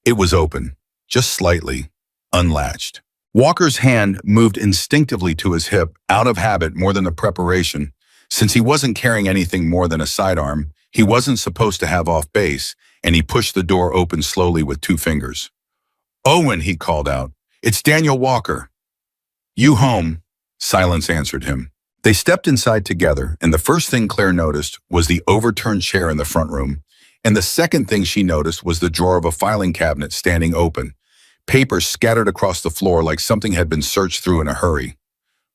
It was open, just slightly, unlatched. Walker's hand moved instinctively to his hip, out of habit more than a preparation. Since he wasn't carrying anything more than a sidearm, he wasn't supposed to have off base, and he pushed the door open slowly with 2 fingers. Owen, he called out. It's Daniel Walker. You home? Silence answered him. They stepped inside together, and the first thing Claire noticed was the overturned chair in the front room, and the second thing she noticed was the drawer of a filing cabinet standing open, papers scattered across the floor like something had been searched through in a hurry.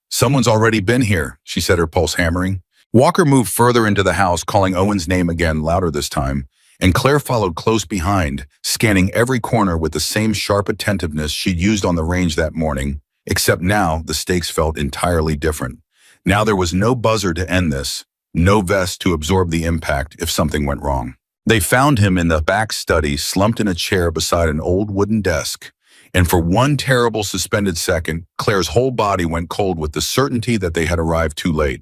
Someone's already been here, she said, her pulse hammering. Walker moved further into the house, calling Owen's name again, louder this time, and Claire followed close behind, scanning every corner with the same sharp attentiveness she'd used on the range that morning, except now the stakes felt entirely different. Now there was no buzzer to end this, no vest to absorb the impact if something went wrong. They found him in the back study, slumped in a chair beside an old wooden desk, and for one terrible suspended second, Claire's whole body went cold with the certainty that they had arrived too late.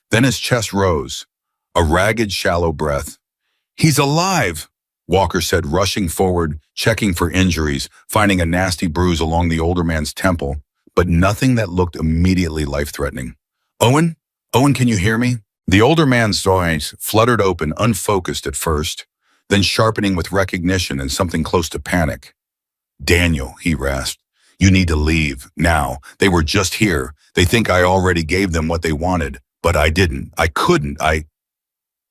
Then his chest rose, a ragged, shallow breath. He's alive, Walker said, rushing forward, checking for injuries, finding a nasty bruise along the older man's temple, but nothing that looked immediately life-threatening. Owen? Owen, can you hear me? The older man's eyes fluttered open, unfocused at first, then sharpening with recognition and something close to panic. Daniel, he rasped, you need to leave, now. They were just here. They think I already gave them what they wanted, but I didn't. I couldn't.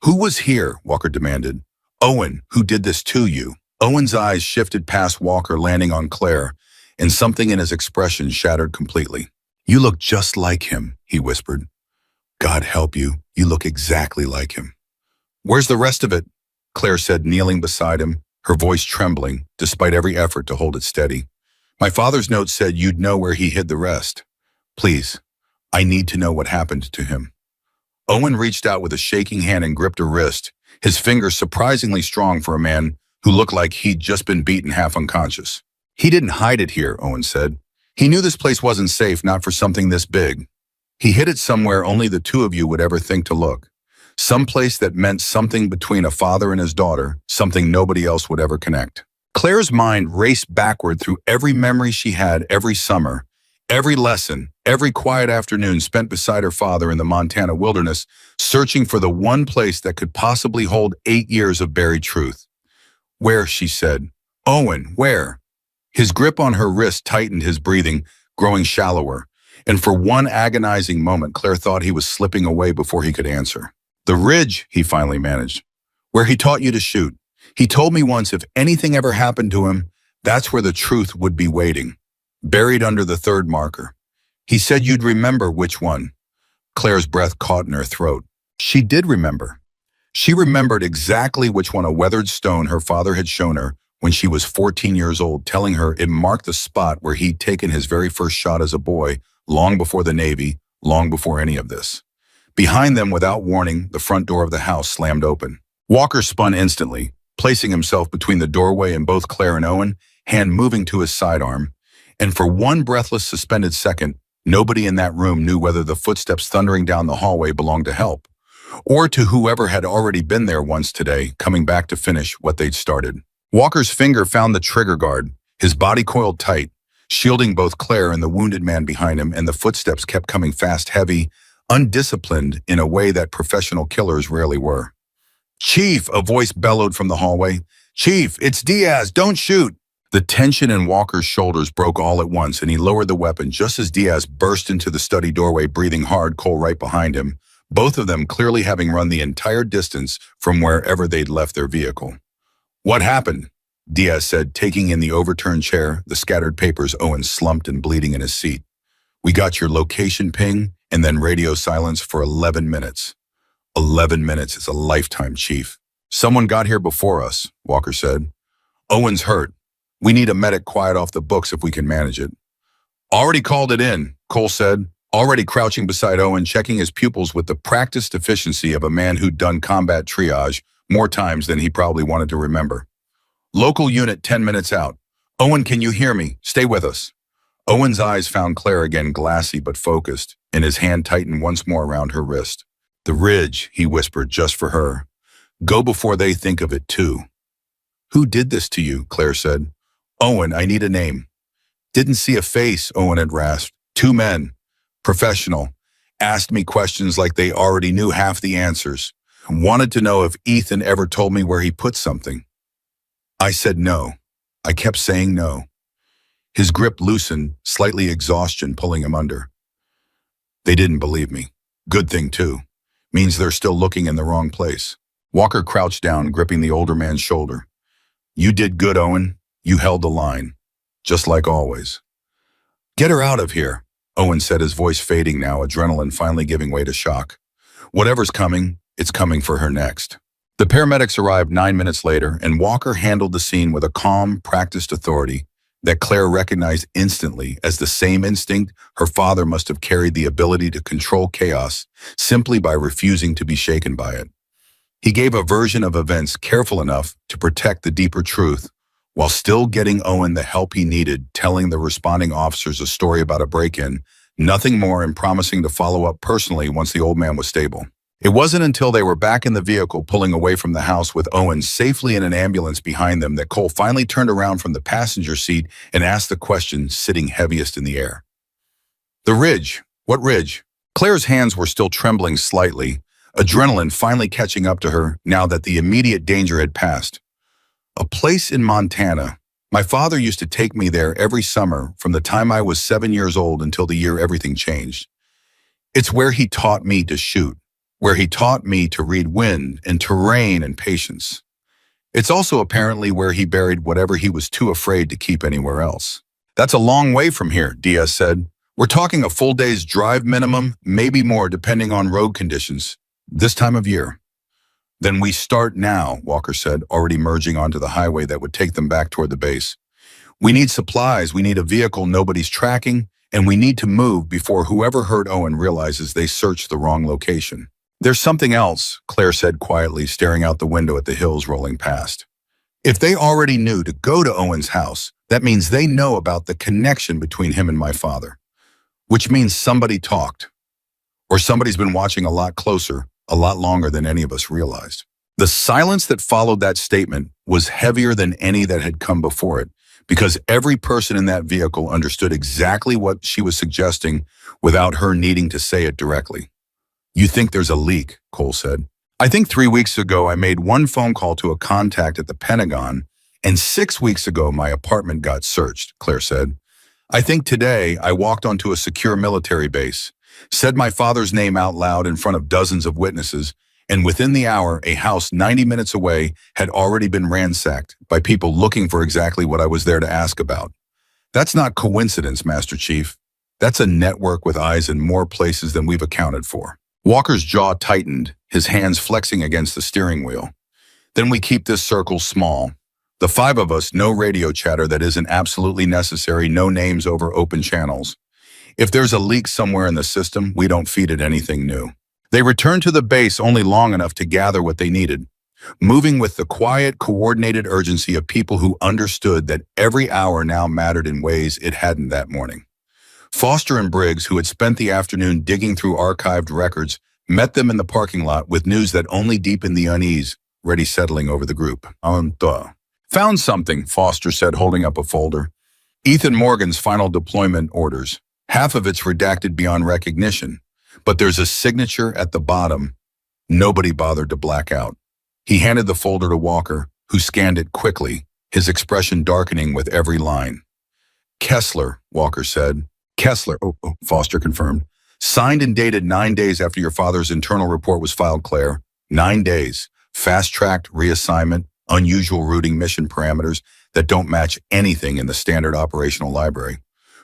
Who was here? Walker demanded. Owen, who did this to you? Owen's eyes shifted past Walker, landing on Claire, and something in his expression shattered completely. You look just like him, he whispered. God help you. You look exactly like him. Where's the rest of it? Claire said, kneeling beside him, her voice trembling, despite every effort to hold it steady. My father's note said you'd know where he hid the rest. Please, I need to know what happened to him. Owen reached out with a shaking hand and gripped her wrist, his fingers surprisingly strong for a man who looked like he'd just been beaten half unconscious. He didn't hide it here, Owen said. He knew this place wasn't safe, not for something this big. He hid it somewhere only the two of you would ever think to look. Someplace that meant something between a father and his daughter, something nobody else would ever connect. Claire's mind raced backward through every memory she had every summer, every lesson, every quiet afternoon spent beside her father in the Montana wilderness, searching for the one place that could possibly hold 8 years of buried truth. Where, she said. Owen, where? His grip on her wrist tightened, his breathing growing shallower, and for one agonizing moment Claire thought he was slipping away before he could answer. The ridge, he finally managed, where he taught you to shoot. He told me once if anything ever happened to him, that's where the truth would be waiting, buried under the third marker. He said you'd remember which one. Claire's breath caught in her throat. She did remember. She remembered exactly which one, a weathered stone her father had shown her when she was 14 years old, telling her it marked the spot where he'd taken his very first shot as a boy, long before the Navy, long before any of this. Behind them, without warning, the front door of the house slammed open. Walker spun instantly, placing himself between the doorway and both Claire and Owen, hand moving to his sidearm, and for one breathless, suspended second, nobody in that room knew whether the footsteps thundering down the hallway belonged to help, or to whoever had already been there once today, coming back to finish what they'd started. Walker's finger found the trigger guard, his body coiled tight, shielding both Claire and the wounded man behind him, and the footsteps kept coming fast, heavy, undisciplined in a way that professional killers rarely were. Chief, a voice bellowed from the hallway. Chief, it's Diaz, don't shoot. The tension in Walker's shoulders broke all at once, and he lowered the weapon just as Diaz burst into the study doorway, breathing hard, Cole right behind him, both of them clearly having run the entire distance from wherever they'd left their vehicle. What happened? Diaz said, taking in the overturned chair, the scattered papers. Owen slumped and bleeding in his seat. We got your location ping and then radio silence for 11 minutes. 11 minutes is a lifetime, Chief. Someone got here before us, Walker said. Owen's hurt. We need a medic quiet off the books if we can manage it. Already called it in, Cole said, already crouching beside Owen, checking his pupils with the practiced efficiency of a man who'd done combat triage more times than he probably wanted to remember. Local unit 10 minutes out. Owen, can you hear me? Stay with us. Owen's eyes found Claire again, glassy but focused, and his hand tightened once more around her wrist. The ridge, he whispered, just for her. Go before they think of it, too. Who did this to you? Claire said. Owen, I need a name. Didn't see a face, Owen had rasped. 2 men, professional, asked me questions like they already knew half the answers. Wanted to know if Ethan ever told me where he put something. I said no. I kept saying no. His grip loosened, slightly exhaustion pulling him under. They didn't believe me. Good thing, too. Means they're still looking in the wrong place. Walker crouched down, gripping the older man's shoulder. You did good, Owen. You held the line. Just like always. Get her out of here, Owen said, his voice fading now, adrenaline finally giving way to shock. Whatever's coming, it's coming for her next. The paramedics arrived 9 minutes later, and Walker handled the scene with a calm, practiced authority that Claire recognized instantly as the same instinct her father must have carried, the ability to control chaos simply by refusing to be shaken by it. He gave a version of events careful enough to protect the deeper truth, while still getting Owen the help he needed, telling the responding officers a story about a break-in, nothing more, and promising to follow up personally once the old man was stable. It wasn't until they were back in the vehicle pulling away from the house with Owen safely in an ambulance behind them that Cole finally turned around from the passenger seat and asked the question sitting heaviest in the air. The ridge. What ridge? Claire's hands were still trembling slightly, adrenaline finally catching up to her now that the immediate danger had passed. A place in Montana. My father used to take me there every summer from the time I was 7 years old until the year everything changed. It's where he taught me to shoot, where he taught me to read wind and terrain and patience. It's also apparently where he buried whatever he was too afraid to keep anywhere else. That's a long way from here, Diaz said. We're talking a full day's drive minimum, maybe more depending on road conditions, this time of year. Then we start now, Walker said, already merging onto the highway that would take them back toward the base. We need supplies, we need a vehicle nobody's tracking, and we need to move before whoever heard Owen realizes they searched the wrong location. There's something else, Claire said quietly, staring out the window at the hills rolling past. If they already knew to go to Owen's house, that means they know about the connection between him and my father, which means somebody talked, or somebody's been watching a lot closer, a lot longer than any of us realized. The silence that followed that statement was heavier than any that had come before it, because every person in that vehicle understood exactly what she was suggesting without her needing to say it directly. You think there's a leak, Cole said. I think 3 weeks ago I made one phone call to a contact at the Pentagon, and 6 weeks ago my apartment got searched, Claire said. I think today I walked onto a secure military base, said my father's name out loud in front of dozens of witnesses, and within the hour, a house 90 minutes away had already been ransacked by people looking for exactly what I was there to ask about. That's not coincidence, Master Chief. That's a network with eyes in more places than we've accounted for. Walker's jaw tightened, his hands flexing against the steering wheel. Then we keep this circle small. The 5 of us, no radio chatter that isn't absolutely necessary, no names over open channels. If there's a leak somewhere in the system, we don't feed it anything new. They returned to the base only long enough to gather what they needed, moving with the quiet, coordinated urgency of people who understood that every hour now mattered in ways it hadn't that morning. Foster and Briggs, who had spent the afternoon digging through archived records, met them in the parking lot with news that only deepened the unease, ready settling over the group. Found something, Foster said, holding up a folder. Ethan Morgan's final deployment orders. Half of it's redacted beyond recognition, but there's a signature at the bottom nobody bothered to black out. He handed the folder to Walker, who scanned it quickly, his expression darkening with every line. Kessler, Walker said. Kessler, Foster confirmed. Signed and dated 9 days after your father's internal report was filed, Claire. 9 days. Fast-tracked reassignment, unusual routing mission parameters that don't match anything in the standard operational library.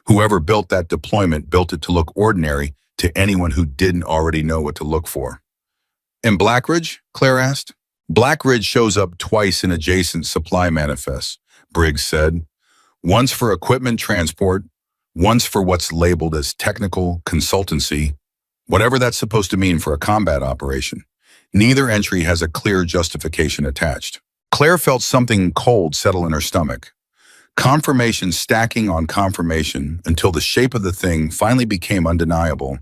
Whoever built that deployment built it to look ordinary to anyone who didn't already know what to look for. And Blackridge? Claire asked. Blackridge shows up twice in adjacent supply manifests, Briggs said. Once for equipment transport, once for what's labeled as technical consultancy, whatever that's supposed to mean for a combat operation. Neither entry has a clear justification attached. Claire felt something cold settle in her stomach. Confirmation stacking on confirmation until the shape of the thing finally became undeniable.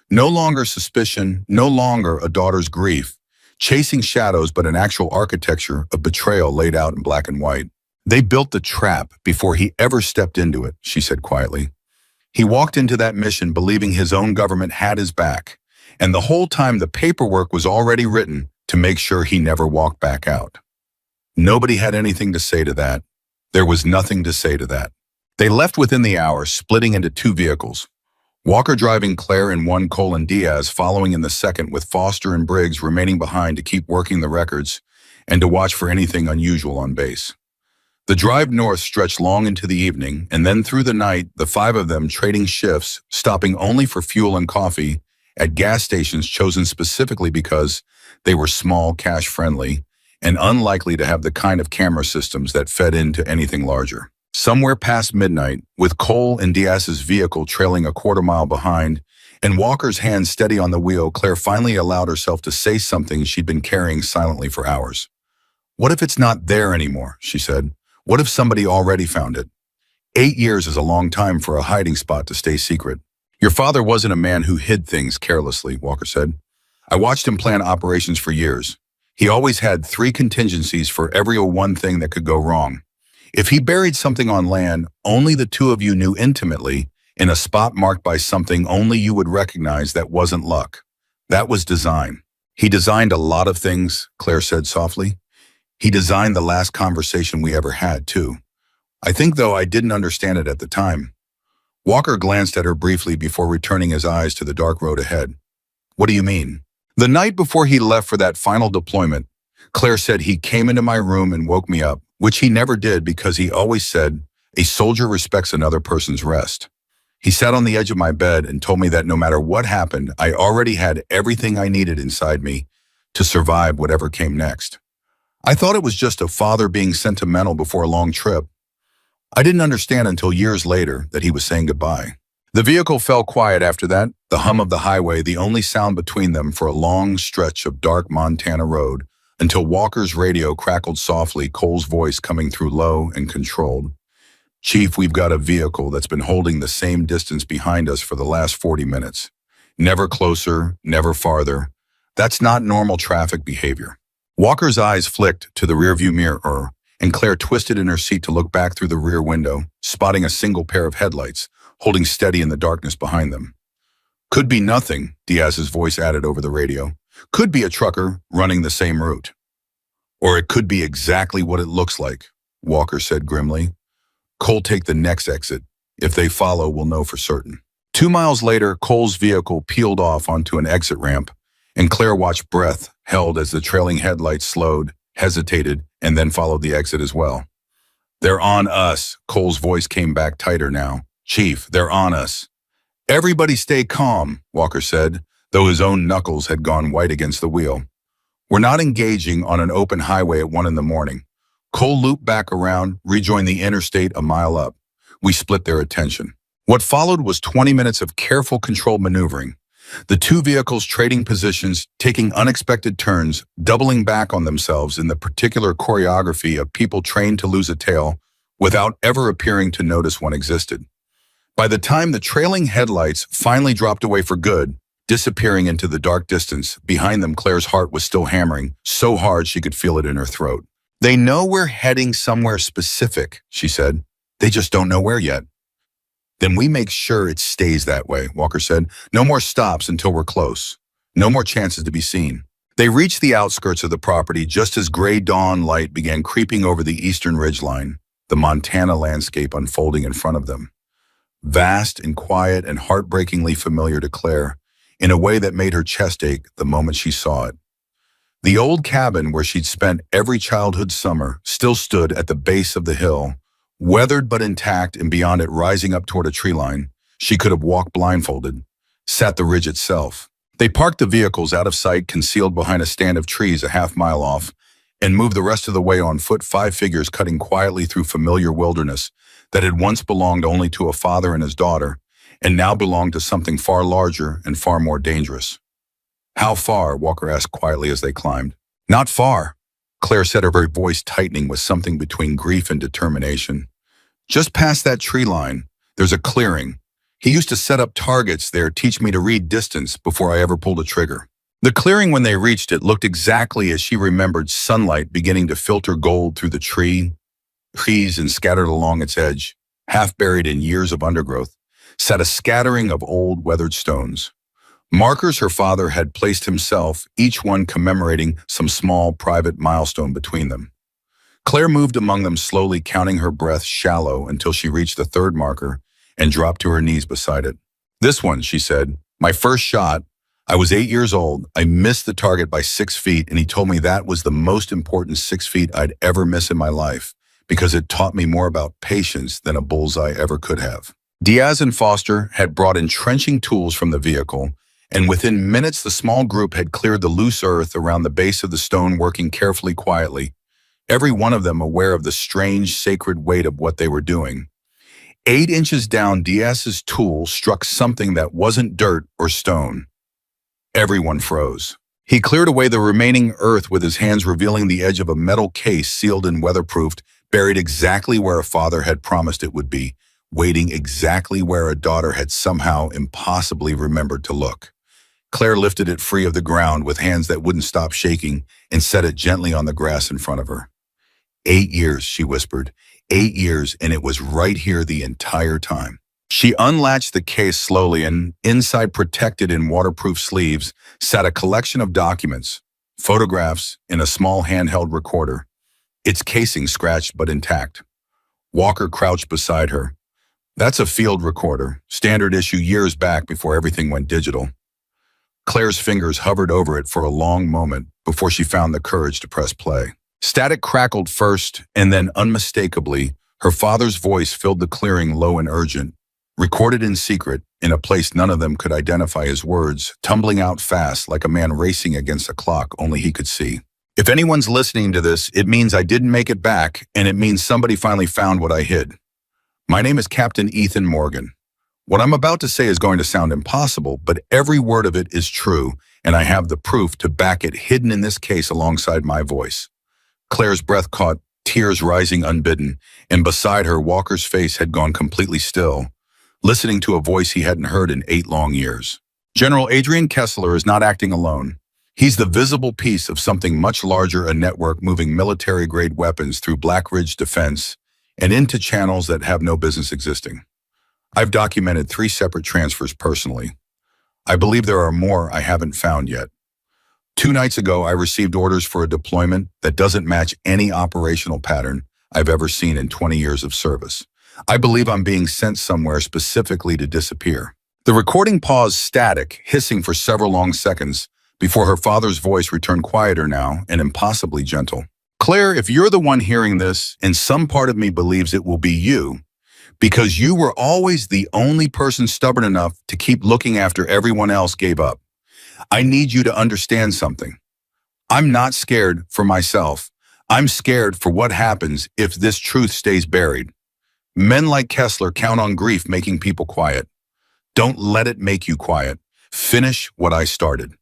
No longer suspicion, no longer a daughter's grief, chasing shadows but an actual architecture of betrayal laid out in black and white. They built the trap before he ever stepped into it, she said quietly. He walked into that mission believing his own government had his back, and the whole time the paperwork was already written to make sure he never walked back out. Nobody had anything to say to that. There was nothing to say to that. They left within the hour, splitting into 2 vehicles. Walker driving Claire in one, Cole and Diaz following in the second, with Foster and Briggs remaining behind to keep working the records and to watch for anything unusual on base. The drive north stretched long into the evening, and then through the night, the 5 of them trading shifts, stopping only for fuel and coffee at gas stations chosen specifically because they were small, cash-friendly, and unlikely to have the kind of camera systems that fed into anything larger. Somewhere past midnight, with Cole and Diaz's vehicle trailing a quarter mile behind, and Walker's hand steady on the wheel, Claire finally allowed herself to say something she'd been carrying silently for hours. What if it's not there anymore, she said. What if somebody already found it? 8 years is a long time for a hiding spot to stay secret. Your father wasn't a man who hid things carelessly, Walker said. I watched him plan operations for years. He always had 3 contingencies for every one thing that could go wrong. If he buried something on land, only the 2 of you knew intimately, in a spot marked by something only you would recognize that wasn't luck. That was design. He designed a lot of things, Claire said softly. He designed the last conversation we ever had, too. I think, though, I didn't understand it at the time. Walker glanced at her briefly before returning his eyes to the dark road ahead. What do you mean? The night before he left for that final deployment, Claire said he came into my room and woke me up, which he never did because he always said, a soldier respects another person's rest. He sat on the edge of my bed and told me that no matter what happened, I already had everything I needed inside me to survive whatever came next. I thought it was just a father being sentimental before a long trip. I didn't understand until years later that he was saying goodbye. The vehicle fell quiet after that, the hum of the highway the only sound between them for a long stretch of dark Montana road, until Walker's radio crackled softly, Cole's voice coming through low and controlled. Chief, we've got a vehicle that's been holding the same distance behind us for the last 40 minutes. Never closer, never farther. That's not normal traffic behavior. Walker's eyes flicked to the rearview mirror, and Claire twisted in her seat to look back through the rear window, spotting a single pair of headlights, holding steady in the darkness behind them. Could be nothing, Diaz's voice added over the radio. Could be a trucker running the same route. Or it could be exactly what it looks like, Walker said grimly. Cole, take the next exit. If they follow, we'll know for certain. 2 miles later, Cole's vehicle peeled off onto an exit ramp, and Claire watched, breath held as the trailing headlights slowed, hesitated, and then followed the exit as well. They're on us, Cole's voice came back tighter now. Chief, they're on us. Everybody stay calm, Walker said, though his own knuckles had gone white against the wheel. We're not engaging on an open highway at 1 a.m. Cole looped back around, rejoined the interstate a mile up. We split their attention. What followed was 20 minutes of careful, controlled maneuvering. The 2 vehicles trading positions, taking unexpected turns, doubling back on themselves in the particular choreography of people trained to lose a tail without ever appearing to notice one existed. By the time the trailing headlights finally dropped away for good, disappearing into the dark distance, behind them Claire's heart was still hammering, so hard she could feel it in her throat. They know we're heading somewhere specific, she said. They just don't know where yet. Then we make sure it stays that way, Walker said. No more stops until we're close. No more chances to be seen. They reached the outskirts of the property just as gray dawn light began creeping over the eastern ridgeline, the Montana landscape unfolding in front of them. Vast and quiet and heartbreakingly familiar to Claire, in a way that made her chest ache the moment she saw it. The old cabin where she'd spent every childhood summer still stood at the base of the hill, weathered but intact, and beyond it, rising up toward a tree line, she could have walked blindfolded, sat the ridge itself. They parked the vehicles out of sight, concealed behind a stand of trees a half-mile off, and moved the rest of the way on foot, 5 figures cutting quietly through familiar wilderness that had once belonged only to a father and his daughter, and now belonged to something far larger and far more dangerous. "How far?" Walker asked quietly as they climbed. "Not far," Claire said, her very voice tightening with something between grief and determination. "Just past that tree line, there's a clearing. He used to set up targets there, teach me to read distance before I ever pulled a trigger." The clearing, when they reached it, looked exactly as she remembered, sunlight beginning to filter gold through the trees and scattered along its edge, half buried in years of undergrowth, sat a scattering of old, weathered stones. Markers her father had placed himself, each one commemorating some small, private milestone between them. Claire moved among them slowly, counting her breath shallow until she reached the third marker and dropped to her knees beside it. "This one," she said. "My first shot. I was 8 years old. I missed the target by 6 feet, and he told me that was the most important 6 feet I'd ever miss in my life, because it taught me more about patience than a bullseye ever could have." Diaz and Foster had brought entrenching tools from the vehicle, and within minutes the small group had cleared the loose earth around the base of the stone, working carefully, quietly, every one of them aware of the strange, sacred weight of what they were doing. 8 inches down, Diaz's tool struck something that wasn't dirt or stone. Everyone froze. He cleared away the remaining earth with his hands, revealing the edge of a metal case sealed and weatherproofed, buried exactly where a father had promised it would be, waiting exactly where a daughter had somehow impossibly remembered to look. Claire lifted it free of the ground with hands that wouldn't stop shaking and set it gently on the grass in front of her. 8 years, she whispered. 8 years, and it was right here the entire time. She unlatched the case slowly, and inside, protected in waterproof sleeves, sat a collection of documents, photographs, and a small handheld recorder, its casing scratched but intact. Walker crouched beside her. "That's a field recorder, standard issue, years back before everything went digital." Claire's fingers hovered over it for a long moment before she found the courage to press play. Static crackled first, and then unmistakably, her father's voice filled the clearing, low and urgent, recorded in secret, in a place none of them could identify, his words tumbling out fast like a man racing against a clock only he could see. "If anyone's listening to this, it means I didn't make it back, and it means somebody finally found what I hid. My name is Captain Ethan Morgan. What I'm about to say is going to sound impossible, but every word of it is true, and I have the proof to back it, hidden in this case alongside my voice." Claire's breath caught, tears rising unbidden, and beside her, Walker's face had gone completely still, listening to a voice he hadn't heard in 8 long years. "General Adrian Kessler is not acting alone. He's the visible piece of something much larger, a network moving military-grade weapons through Black Ridge Defense and into channels that have no business existing. I've documented 3 separate transfers personally. I believe there are more I haven't found yet. 2 nights ago, I received orders for a deployment that doesn't match any operational pattern I've ever seen in 20 years of service. I believe I'm being sent somewhere specifically to disappear." The recording paused, static, hissing for several long seconds before her father's voice returned, quieter now and impossibly gentle. "Claire, if you're the one hearing this, and some part of me believes it will be you, because you were always the only person stubborn enough to keep looking after everyone else gave up, I need you to understand something. I'm not scared for myself. I'm scared for what happens if this truth stays buried. Men like Kessler count on grief making people quiet. Don't let it make you quiet. Finish what I started.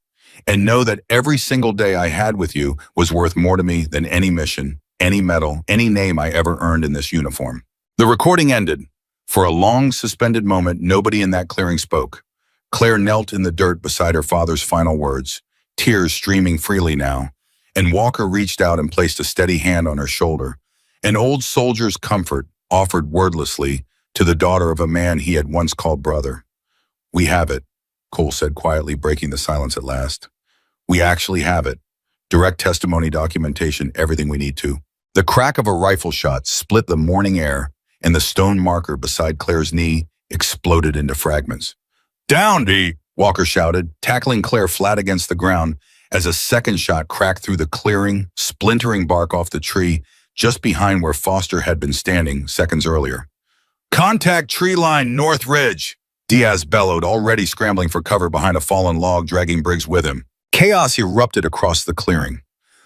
And know that every single day I had with you was worth more to me than any mission, any medal, any name I ever earned in this uniform." The recording ended. For a long, suspended moment, nobody in that clearing spoke. Claire knelt in the dirt beside her father's final words, tears streaming freely now, and Walker reached out and placed a steady hand on her shoulder, an old soldier's comfort offered wordlessly to the daughter of a man he had once called brother. "We have it," Cole said quietly, breaking the silence at last. We actually have it. Direct testimony, documentation, everything we need to. The crack of a rifle shot split the morning air, and the stone marker beside Claire's knee exploded into fragments. "Down, D!" Walker shouted, tackling Claire flat against the ground as a second shot cracked through the clearing, splintering bark off the tree just behind where Foster had been standing seconds earlier. "Contact tree line, North Ridge!" Diaz bellowed, already scrambling for cover behind a fallen log, dragging Briggs with him. Chaos erupted across the clearing.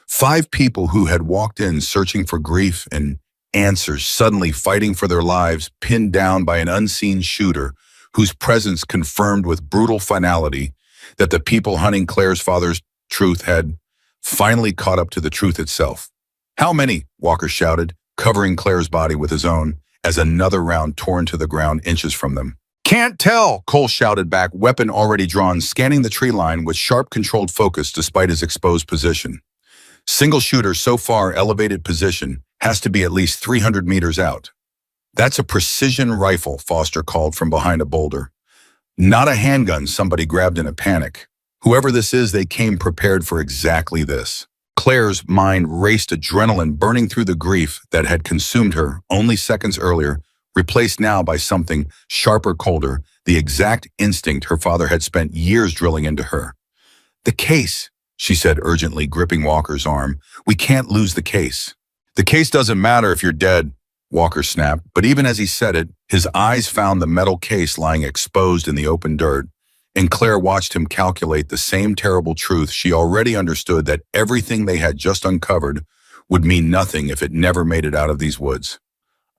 5 people who had walked in searching for grief and answers, suddenly fighting for their lives, pinned down by an unseen shooter whose presence confirmed with brutal finality that the people hunting Claire's father's truth had finally caught up to the truth itself. "How many?" Walker shouted, covering Claire's body with his own, as another round tore to the ground inches from them. "Can't tell," Cole shouted back, weapon already drawn, scanning the tree line with sharp, controlled focus despite his exposed position. "Single shooter so far elevated position has to be at least 300 meters out." "That's a precision rifle," Foster called from behind a boulder. "Not a handgun," somebody grabbed in a panic. Whoever this is, they came prepared for exactly this. Claire's mind raced, adrenaline burning through the grief that had consumed her only seconds earlier, replaced now by something sharper, colder, the exact instinct her father had spent years drilling into her. "The case," she said urgently, gripping Walker's arm. "We can't lose the case." "The case doesn't matter if you're dead," Walker snapped, but even as he said it, his eyes found the metal case lying exposed in the open dirt, and Claire watched him calculate the same terrible truth she already understood, that everything they had just uncovered would mean nothing if it never made it out of these woods.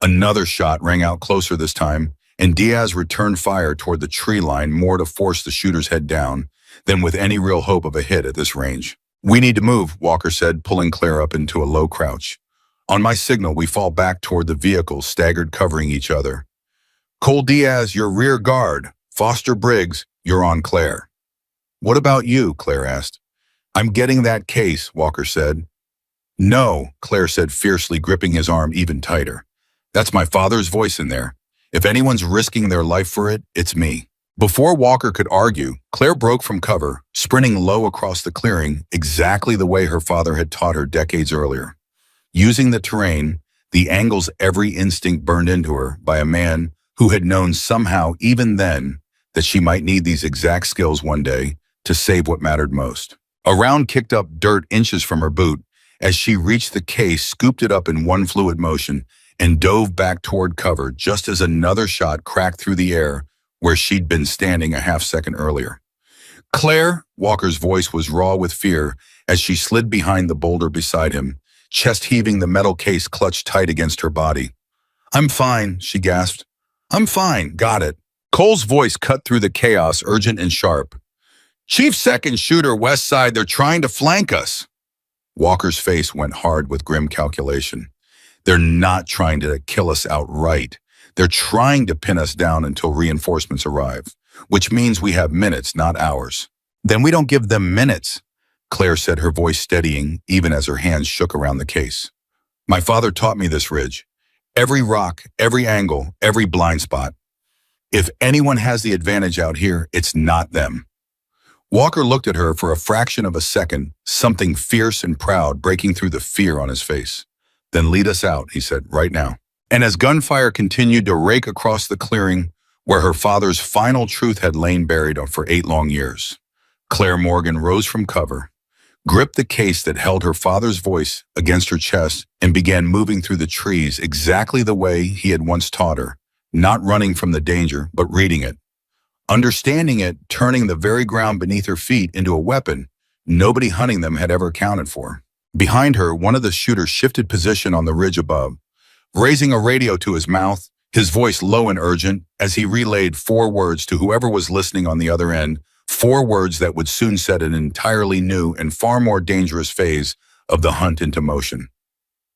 Another shot rang out closer this time, and Diaz returned fire toward the tree line, more to force the shooter's head down than with any real hope of a hit at this range. "We need to move," Walker said, pulling Claire up into a low crouch. "On my signal, we fall back toward the vehicles, staggered, covering each other. Cole Diaz, your rear guard. Foster Briggs, you're on Claire." "What about you?" Claire asked. "I'm getting that case," Walker said. "No," Claire said fiercely, gripping his arm even tighter. "That's my father's voice in there. If anyone's risking their life for it, it's me." Before Walker could argue, Claire broke from cover, sprinting low across the clearing, exactly the way her father had taught her decades earlier. Using the terrain, the angles every instinct burned into her by a man who had known somehow even then that she might need these exact skills one day to save what mattered most. A round kicked up dirt inches from her boot as she reached the case, scooped it up in one fluid motion, and dove back toward cover just as another shot cracked through the air where she'd been standing a half-second earlier. "Claire," Walker's voice was raw with fear as she slid behind the boulder beside him, chest heaving, the metal case clutched tight against her body. "I'm fine," she gasped. "I'm fine, got it." Cole's voice cut through the chaos, urgent and sharp. "Chief second shooter, west side, they're trying to flank us." Walker's face went hard with grim calculation. "They're not trying to kill us outright. They're trying to pin us down until reinforcements arrive, which means we have minutes, not hours." "Then we don't give them minutes," Claire said, her voice steadying even as her hands shook around the case. "My father taught me this, Ridge. Every rock, every angle, every blind spot. If anyone has the advantage out here, it's not them." Walker looked at her for a fraction of a second, something fierce and proud breaking through the fear on his face. "Then lead us out," he said, "right now." And as gunfire continued to rake across the clearing where her father's final truth had lain buried for 8 long years, Claire Morgan rose from cover, gripped the case that held her father's voice against her chest, and began moving through the trees exactly the way he had once taught her, not running from the danger, but reading it, understanding it, turning the very ground beneath her feet into a weapon nobody hunting them had ever accounted for. Behind her, one of the shooters shifted position on the ridge above, raising a radio to his mouth, his voice low and urgent, as he relayed 4 words to whoever was listening on the other end, 4 words that would soon set an entirely new and far more dangerous phase of the hunt into motion.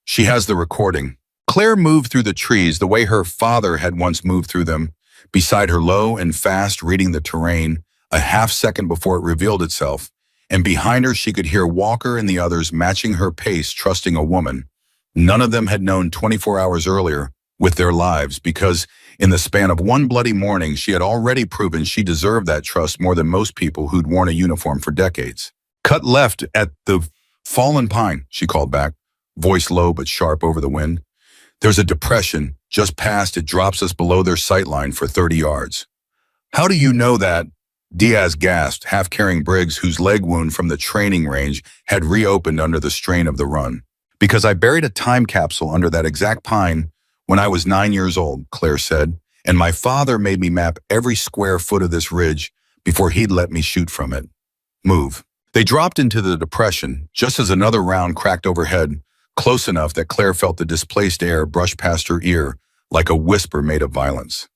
"She has the recording." Claire moved through the trees the way her father had once moved through them, beside her low and fast, reading the terrain, a half-second before it revealed itself, and behind her she could hear Walker and the others matching her pace, trusting a woman none of them had known 24 hours earlier with their lives, because in the span of one bloody morning she had already proven she deserved that trust more than most people who'd worn a uniform for decades. Cut left at the fallen pine, she called back, voice low but sharp over the wind. There's a depression. Just past it drops us below their sight line for 30 yards. How do you know that? Diaz gasped, half carrying Briggs, whose leg wound from the training range had reopened under the strain of the run. Because I buried a time capsule under that exact pine when I was 9 years old, Claire said, and my father made me map every square foot of this ridge before he'd let me shoot from it. Move. They dropped into the depression just as another round cracked overhead, close enough that Claire felt the displaced air brush past her ear like a whisper made of violence.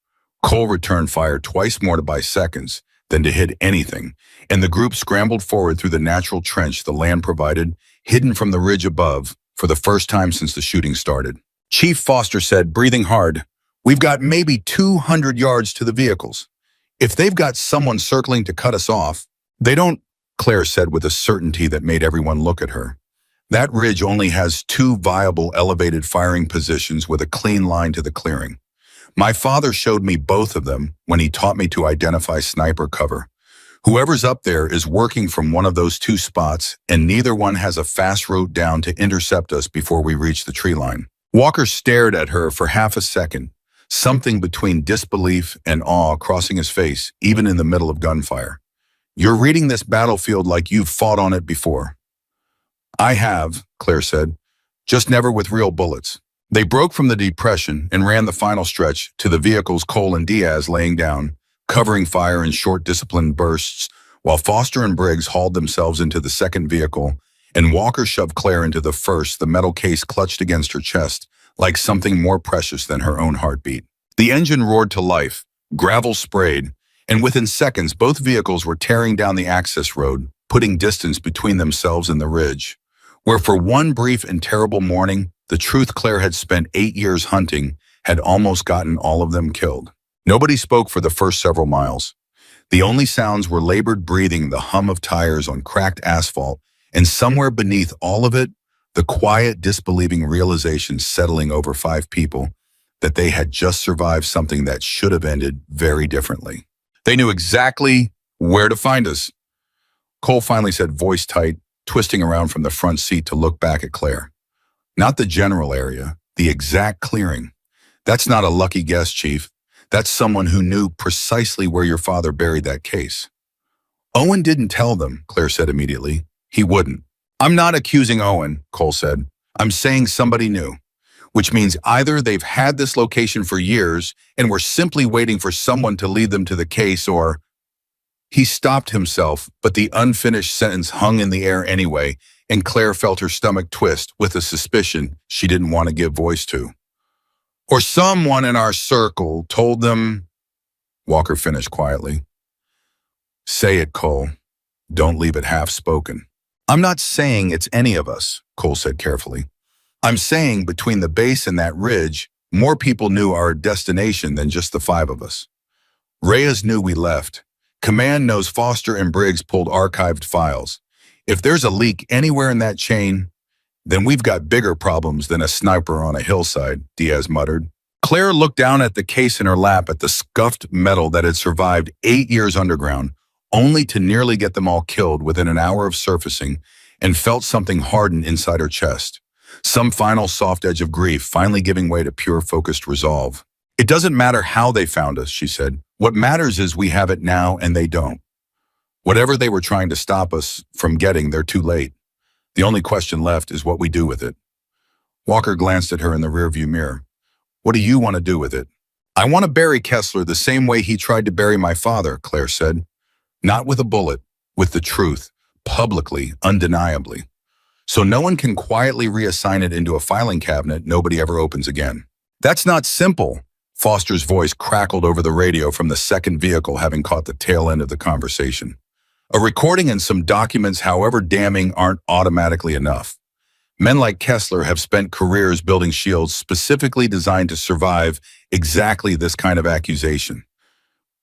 Cole returned fire twice more to buy seconds than to hit anything, and the group scrambled forward through the natural trench the land provided, hidden from the ridge above, for the first time since the shooting started. Chief Foster said, breathing hard, "We've got maybe 200 yards to the vehicles. If they've got someone circling to cut us off, they don't," Claire said with a certainty that made everyone look at her. "That ridge only has 2 viable elevated firing positions with a clean line to the clearing. My father showed me both of them when he taught me to identify sniper cover. Whoever's up there is working from one of those 2 spots, and neither one has a fast route down to intercept us before we reach the tree line." Walker stared at her for half a second, something between disbelief and awe crossing his face, even in the middle of gunfire. "You're reading this battlefield like you've fought on it before." "I have," Claire said, "just never with real bullets." They broke from the depression and ran the final stretch to the vehicles Cole and Diaz laying down, covering fire in short, disciplined bursts, while Foster and Briggs hauled themselves into the second vehicle, and Walker shoved Claire into the first, the metal case clutched against her chest, like something more precious than her own heartbeat. The engine roared to life, gravel sprayed, and within seconds both vehicles were tearing down the access road, putting distance between themselves and the ridge, where for one brief and terrible morning, the truth Claire had spent 8 years hunting had almost gotten all of them killed. Nobody spoke for the first several miles. The only sounds were labored breathing, the hum of tires on cracked asphalt, and somewhere beneath all of it, the quiet, disbelieving realization settling over 5 people that they had just survived something that should have ended very differently. "They knew exactly where to find us," Cole finally said, voice tight, twisting around from the front seat to look back at Claire. "Not the general area, the exact clearing. That's not a lucky guess, Chief. That's someone who knew precisely where your father buried that case." "Owen didn't tell them," Claire said immediately. "He wouldn't." "I'm not accusing Owen," Cole said. "I'm saying somebody knew, which means either they've had this location for years and were simply waiting for someone to lead them to the case, or—" He stopped himself, but the unfinished sentence hung in the air anyway, and Claire felt her stomach twist with a suspicion she didn't want to give voice to. "Or someone in our circle told them," Walker finished quietly. "Say it, Cole. Don't leave it half-spoken." "I'm not saying it's any of us," Cole said carefully. "I'm saying between the base and that ridge, more people knew our destination than just the 5 of us. Reyes knew we left. Command knows Foster and Briggs pulled archived files. If there's a leak anywhere in that chain, then we've got bigger problems than a sniper on a hillside," Diaz muttered. Claire looked down at the case in her lap at the scuffed metal that had survived 8 years underground, only to nearly get them all killed within an hour of surfacing, and felt something harden inside her chest. Some final soft edge of grief finally giving way to pure focused resolve. "It doesn't matter how they found us," she said. "What matters is we have it now and they don't. Whatever they were trying to stop us from getting, they're too late. The only question left is what we do with it." Walker glanced at her in the rearview mirror. "What do you want to do with it?" "I want to bury Kessler the same way he tried to bury my father," Claire said. "Not with a bullet, with the truth, publicly, undeniably. So no one can quietly reassign it into a filing cabinet nobody ever opens again." "That's not simple," Foster's voice crackled over the radio from the second vehicle, having caught the tail end of the conversation. "A recording and some documents, however damning, aren't automatically enough. Men like Kessler have spent careers building shields specifically designed to survive exactly this kind of accusation.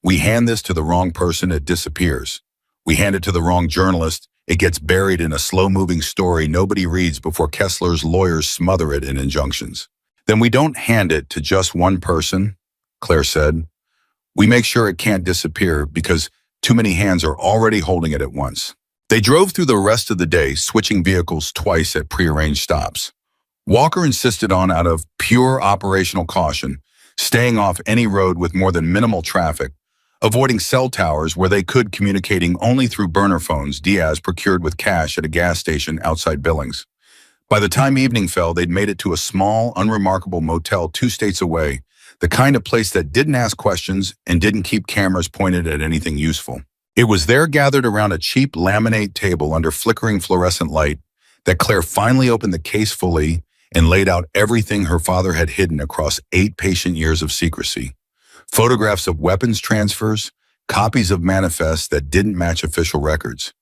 We hand this to the wrong person, it disappears. We hand it to the wrong journalist, it gets buried in a slow-moving story nobody reads before Kessler's lawyers smother it in injunctions. Then we don't hand it to just one person," Claire said. "We make sure it can't disappear because too many hands are already holding it at once." They drove through the rest of the day, switching vehicles twice at prearranged stops. Walker insisted on, out of pure operational caution, staying off any road with more than minimal traffic, avoiding cell towers where they could, communicating only through burner phones Diaz procured with cash at a gas station outside Billings. By the time evening fell, they'd made it to a small, unremarkable motel 2 states away, the kind of place that didn't ask questions and didn't keep cameras pointed at anything useful. It was there, gathered around a cheap laminate table under flickering fluorescent light, that Claire finally opened the case fully and laid out everything her father had hidden across 8 patient years of secrecy. Photographs of weapons transfers, copies of manifests that didn't match official records,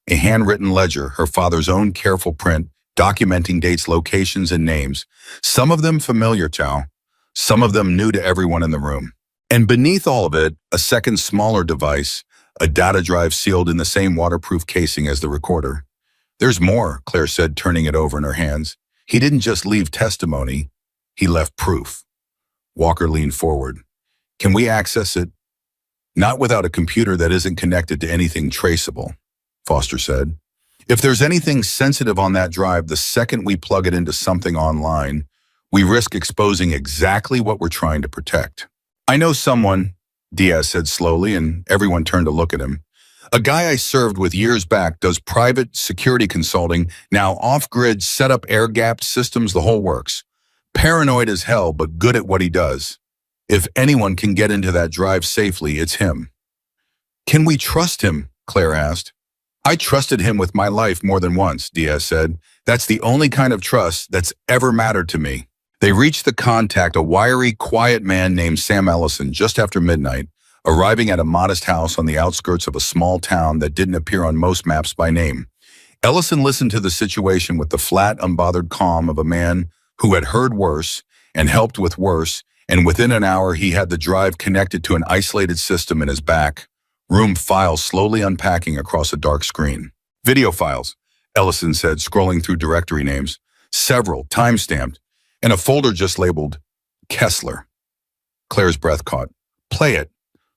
a handwritten ledger, her father's own careful print, documenting dates, locations, and names, some of them familiar to, some of them new to everyone in the room. And beneath all of it, a second smaller device, a data drive sealed in the same waterproof casing as the recorder. "There's more," Claire said, turning it over in her hands. "He didn't just leave testimony, he left proof." Walker leaned forward. "Can we access it?" "Not without a computer that isn't connected to anything traceable," Foster said. "If there's anything sensitive on that drive, the second we plug it into something online, we risk exposing exactly what we're trying to protect." "I know someone," Diaz said slowly, and everyone turned to look at him. "A guy I served with years back, does private security consulting, now off-grid, set up air-gapped systems, the whole works. Paranoid as hell, but good at what he does. If anyone can get into that drive safely, it's him." "Can we trust him?" Claire asked. "I trusted him with my life more than once," Diaz said. "That's the only kind of trust that's ever mattered to me." They reached the contact, a wiry, quiet man named Sam Ellison, just after midnight, arriving at a modest house on the outskirts of a small town that didn't appear on most maps by name. Ellison listened to the situation with the flat, unbothered calm of a man who had heard worse and helped with worse, and within an hour he had the drive connected to an isolated system in his back room, files slowly unpacking across a dark screen. "Video files," Ellison said, scrolling through directory names, several, time-stamped, and a folder just labeled Kessler. Claire's breath caught. "Play it."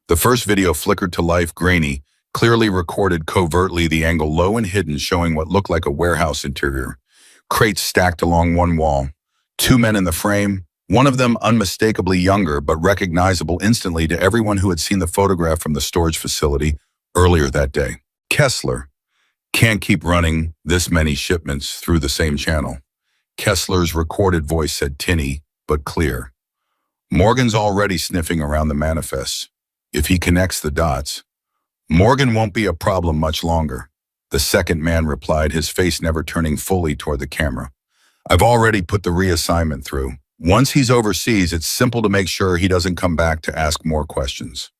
The first video flickered to life, grainy, clearly recorded covertly, the angle low and hidden, showing what looked like a warehouse interior. Crates stacked along one wall. 2 men in the frame, one of them unmistakably younger but recognizable instantly to everyone who had seen the photograph from the storage facility earlier that day. "Kessler can't keep running this many shipments through the same channel." Kessler's recorded voice said, tinny but clear. "Morgan's already sniffing around the manifests. If he connects the dots, Morgan won't be a problem much longer." The second man replied, his face never turning fully toward the camera. "I've already put the reassignment through. Once he's overseas, it's simple to make sure he doesn't come back to ask more questions."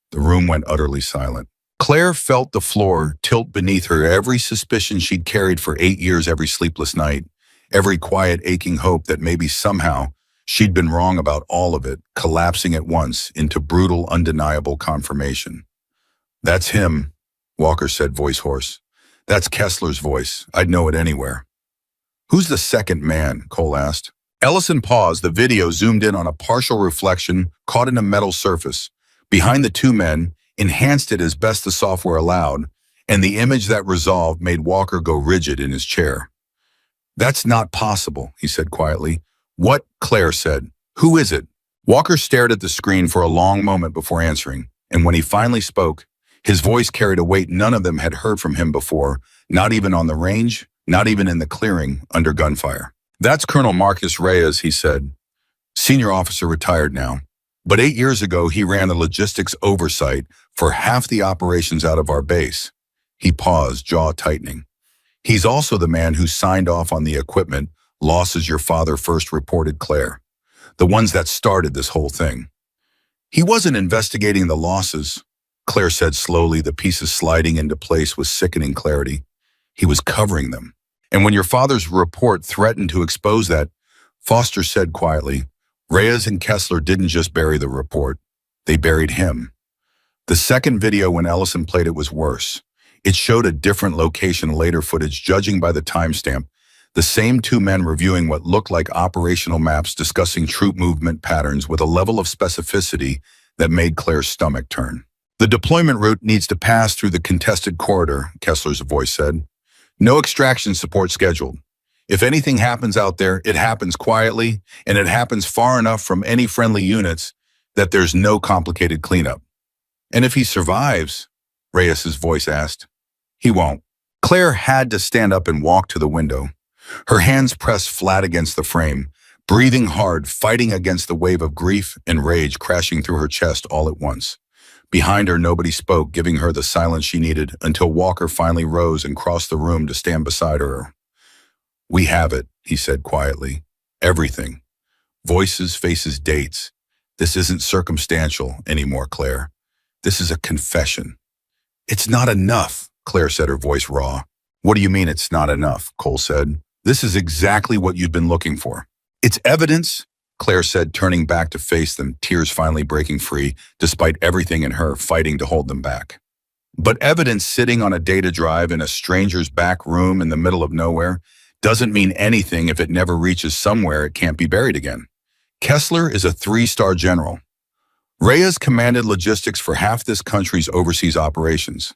The room went utterly silent. Claire felt the floor tilt beneath her, every suspicion she'd carried for 8 years, every sleepless night, every quiet, aching hope that maybe somehow she'd been wrong about all of it, collapsing at once into brutal, undeniable confirmation. "That's him," Walker said, voice hoarse. "That's Kessler's voice. I'd know it anywhere." "Who's the second man?" Cole asked. Ellison paused. The video zoomed in on a partial reflection caught in a metal surface behind the 2 men, enhanced it as best the software allowed, and the image that resolved made Walker go rigid in his chair. "That's not possible," he said quietly. "What?" Claire said. "Who is it?" Walker stared at the screen for a long moment before answering, and when he finally spoke, his voice carried a weight none of them had heard from him before, not even on the range, not even in the clearing under gunfire. "That's Colonel Marcus Reyes," he said. "Senior officer, retired now. But 8 years ago, he ran the logistics oversight for half the operations out of our base." He paused, jaw tightening. "He's also the man who signed off on the equipment losses your father first reported, Claire. The ones that started this whole thing." "He wasn't investigating the losses," Claire said slowly, the pieces sliding into place with sickening clarity. "He was covering them. And when your father's report threatened to expose that," Foster said quietly, "Reyes and Kessler didn't just bury the report. They buried him." The second video, when Ellison played it, was worse. It showed a different location, later footage, judging by the timestamp. The same 2 men reviewing what looked like operational maps, discussing troop movement patterns with a level of specificity that made Claire's stomach turn. The deployment route needs to pass through the contested corridor, Kessler's voice said. No extraction support scheduled. If anything happens out there, it happens quietly, and it happens far enough from any friendly units that there's no complicated cleanup. And if he survives, Reyes's voice asked. He won't. Claire had to stand up and walk to the window. Her hands pressed flat against the frame, breathing hard, fighting against the wave of grief and rage crashing through her chest all at once. Behind her, nobody spoke, giving her the silence she needed until Walker finally rose and crossed the room to stand beside her. We have it, he said quietly. Everything. Voices, faces, dates. This isn't circumstantial anymore, Claire. This is a confession. It's not enough, Claire said, her voice raw. What do you mean it's not enough? Cole said. This is exactly what you've been looking for. It's evidence, Claire said, turning back to face them, tears finally breaking free, despite everything in her fighting to hold them back. But evidence sitting on a data drive in a stranger's back room in the middle of nowhere doesn't mean anything if it never reaches somewhere it can't be buried again. Kessler is a 3-star general. Reyes commanded logistics for half this country's overseas operations.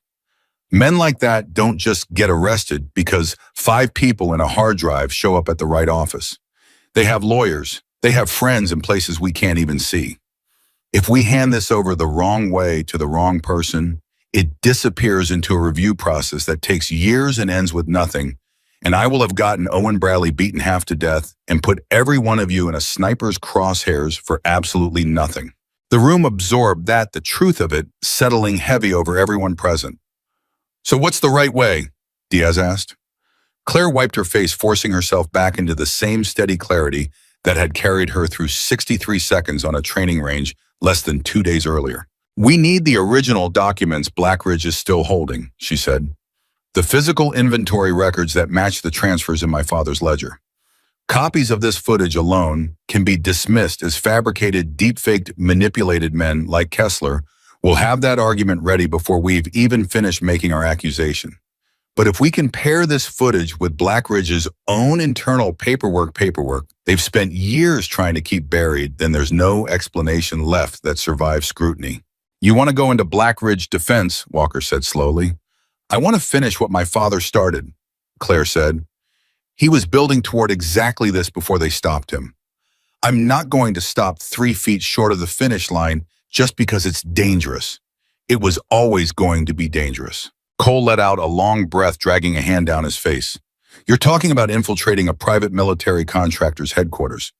Men like that don't just get arrested because 5 people in a hard drive show up at the right office. They have lawyers. They have friends in places we can't even see. If we hand this over the wrong way to the wrong person, it disappears into a review process that takes years and ends with nothing, and I will have gotten Owen Bradley beaten half to death and put every one of you in a sniper's crosshairs for absolutely nothing. The room absorbed that, the truth of it, settling heavy over everyone present. So what's the right way? Diaz asked. Claire wiped her face, forcing herself back into the same steady clarity that had carried her through 63 seconds on a training range less than 2 days earlier. We need the original documents Blackridge is still holding, she said. The physical inventory records that match the transfers in my father's ledger. Copies of this footage alone can be dismissed as fabricated, deep-faked, manipulated men like Kessler will have that argument ready before we've even finished making our accusation. But if we can pair this footage with Blackridge's own internal paperwork they've spent years trying to keep buried, then there's no explanation left that survives scrutiny. You want to go into Blackridge defense, Walker said slowly. I want to finish what my father started, Claire said. He was building toward exactly this before they stopped him. I'm not going to stop 3 feet short of the finish line just because it's dangerous. It was always going to be dangerous. Cole let out a long breath, dragging a hand down his face. You're talking about infiltrating a private military contractor's headquarters.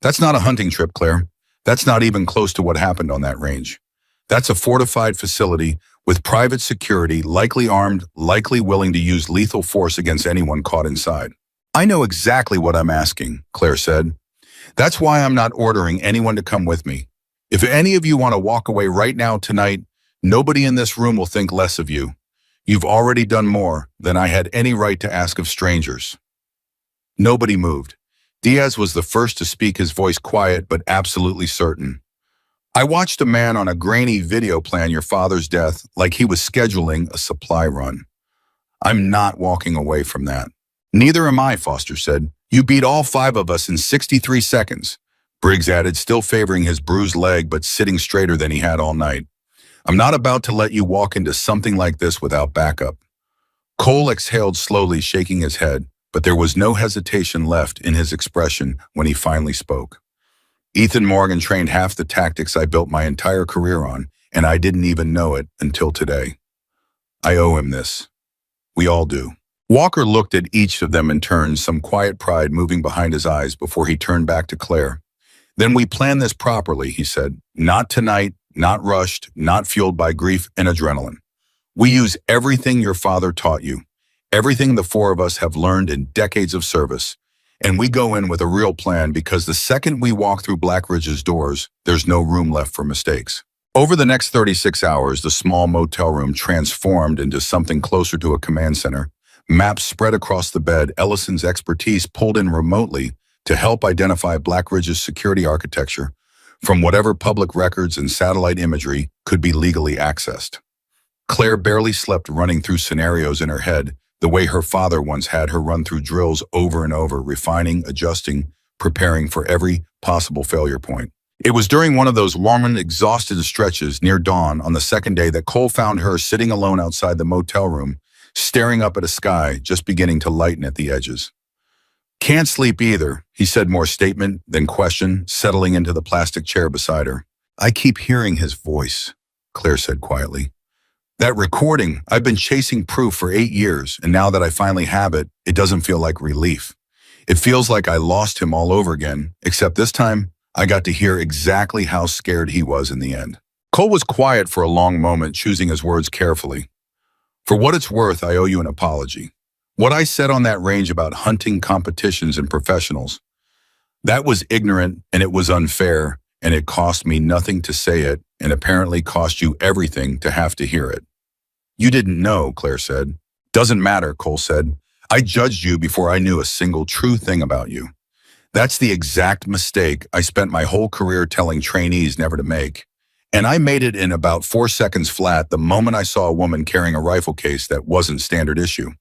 That's not a hunting trip, Claire. That's not even close to what happened on that range. That's a fortified facility with private security, likely armed, likely willing to use lethal force against anyone caught inside. I know exactly what I'm asking, Claire said. That's why I'm not ordering anyone to come with me. If any of you want to walk away right now tonight, nobody in this room will think less of you. You've already done more than I had any right to ask of strangers. Nobody moved. Diaz was the first to speak, his voice quiet but absolutely certain. I watched a man on a grainy video plan your father's death like he was scheduling a supply run. I'm not walking away from that. Neither am I, Foster said. You beat all 5 of us in 63 seconds. Briggs added, still favoring his bruised leg but sitting straighter than he had all night. I'm not about to let you walk into something like this without backup. Cole exhaled slowly, shaking his head, but there was no hesitation left in his expression when he finally spoke. Ethan Morgan trained half the tactics I built my entire career on, and I didn't even know it until today. I owe him this. We all do. Walker looked at each of them in turn, some quiet pride moving behind his eyes before he turned back to Claire. Then we plan this properly, he said. Not tonight, not rushed, not fueled by grief and adrenaline. We use everything your father taught you, everything the 4 of us have learned in decades of service, and we go in with a real plan because the second we walk through Blackridge's doors, there's no room left for mistakes. Over the next 36 hours, the small motel room transformed into something closer to a command center. Maps spread across the bed, Ellison's expertise pulled in remotely to help identify Blackridge's security architecture from whatever public records and satellite imagery could be legally accessed. Claire barely slept, running through scenarios in her head the way her father once had her run through drills over and over, refining, adjusting, preparing for every possible failure point. It was during one of those long and exhausted stretches near dawn on the second day that Cole found her sitting alone outside the motel room, staring up at a sky just beginning to lighten at the edges. "Can't sleep either," he said, more statement than question, settling into the plastic chair beside her. "I keep hearing his voice," Claire said quietly. "That recording, I've been chasing proof for 8 years, and now that I finally have it, it doesn't feel like relief. It feels like I lost him all over again, except this time, I got to hear exactly how scared he was in the end." Cole was quiet for a long moment, choosing his words carefully. "For what it's worth, I owe you an apology. What I said on that range about hunting competitions and professionals, that was ignorant and it was unfair, and it cost me nothing to say it and apparently cost you everything to have to hear it." "You didn't know," Claire said. "Doesn't matter," Cole said. "I judged you before I knew a single true thing about you. That's the exact mistake I spent my whole career telling trainees never to make. And I made it in about 4 seconds flat the moment I saw a woman carrying a rifle case that wasn't standard issue."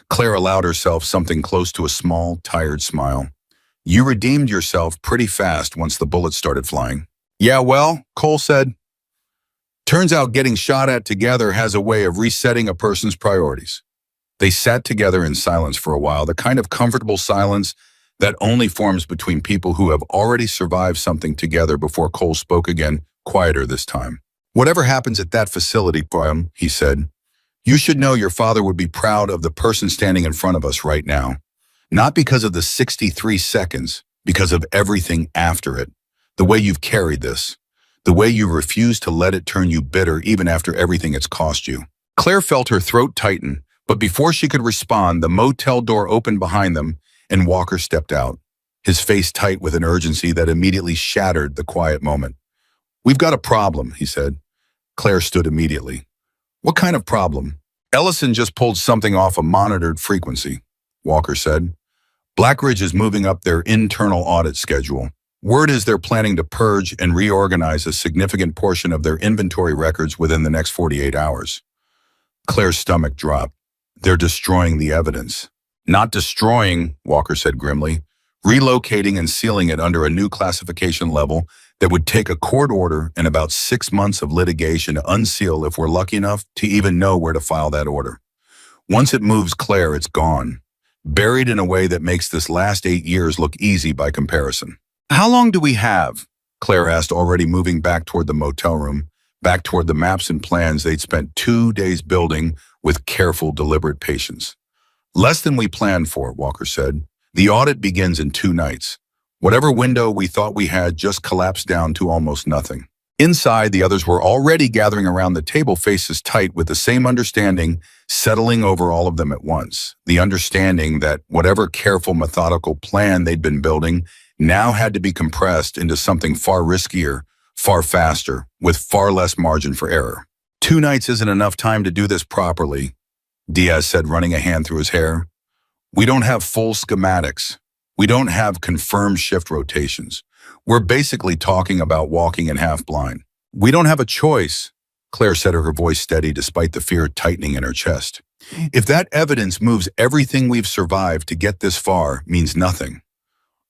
Claire allowed herself something close to a small, tired smile. "You redeemed yourself pretty fast once the bullets started flying." "Yeah, well," Cole said, "turns out getting shot at together has a way of resetting a person's priorities." They sat together in silence for a while, the kind of comfortable silence that only forms between people who have already survived something together before Cole spoke again, quieter this time. "Whatever happens at that facility, Graham," he said, "you should know your father would be proud of the person standing in front of us right now. Not because of the 63 seconds, because of everything after it. The way you've carried this. The way you refuse to let it turn you bitter even after everything it's cost you." Claire felt her throat tighten, but before she could respond, the motel door opened behind them and Walker stepped out, his face tight with an urgency that immediately shattered the quiet moment. "We've got a problem," he said. Claire stood immediately. "What kind of problem?" "Ellison just pulled something off a monitored frequency," Walker said. "Black Ridge is moving up their internal audit schedule. Word is they're planning to purge and reorganize a significant portion of their inventory records within the next 48 hours. Claire's stomach dropped. "They're destroying the evidence." "Not destroying," Walker said grimly, "relocating and sealing it under a new classification level that would take a court order and about 6 months of litigation to unseal if we're lucky enough to even know where to file that order. Once it moves Claire, it's gone, buried in a way that makes this last 8 years look easy by comparison." "How long do we have?" Claire asked, already moving back toward the motel room, back toward the maps and plans they'd spent 2 days building with careful, deliberate patience. "Less than we planned for," Walker said. "The audit begins in 2 nights. Whatever window we thought we had just collapsed down to almost nothing." Inside, the others were already gathering around the table, faces tight, with the same understanding settling over all of them at once. The understanding that whatever careful, methodical plan they'd been building now had to be compressed into something far riskier, far faster, with far less margin for error. "2 nights isn't enough time to do this properly," Diaz said, running a hand through his hair. "We don't have full schematics. We don't have confirmed shift rotations. We're basically talking about walking in half blind. We don't have a choice," Claire said, her voice steady despite the fear tightening in her chest. "If that evidence moves everything we've survived to get this far, means nothing.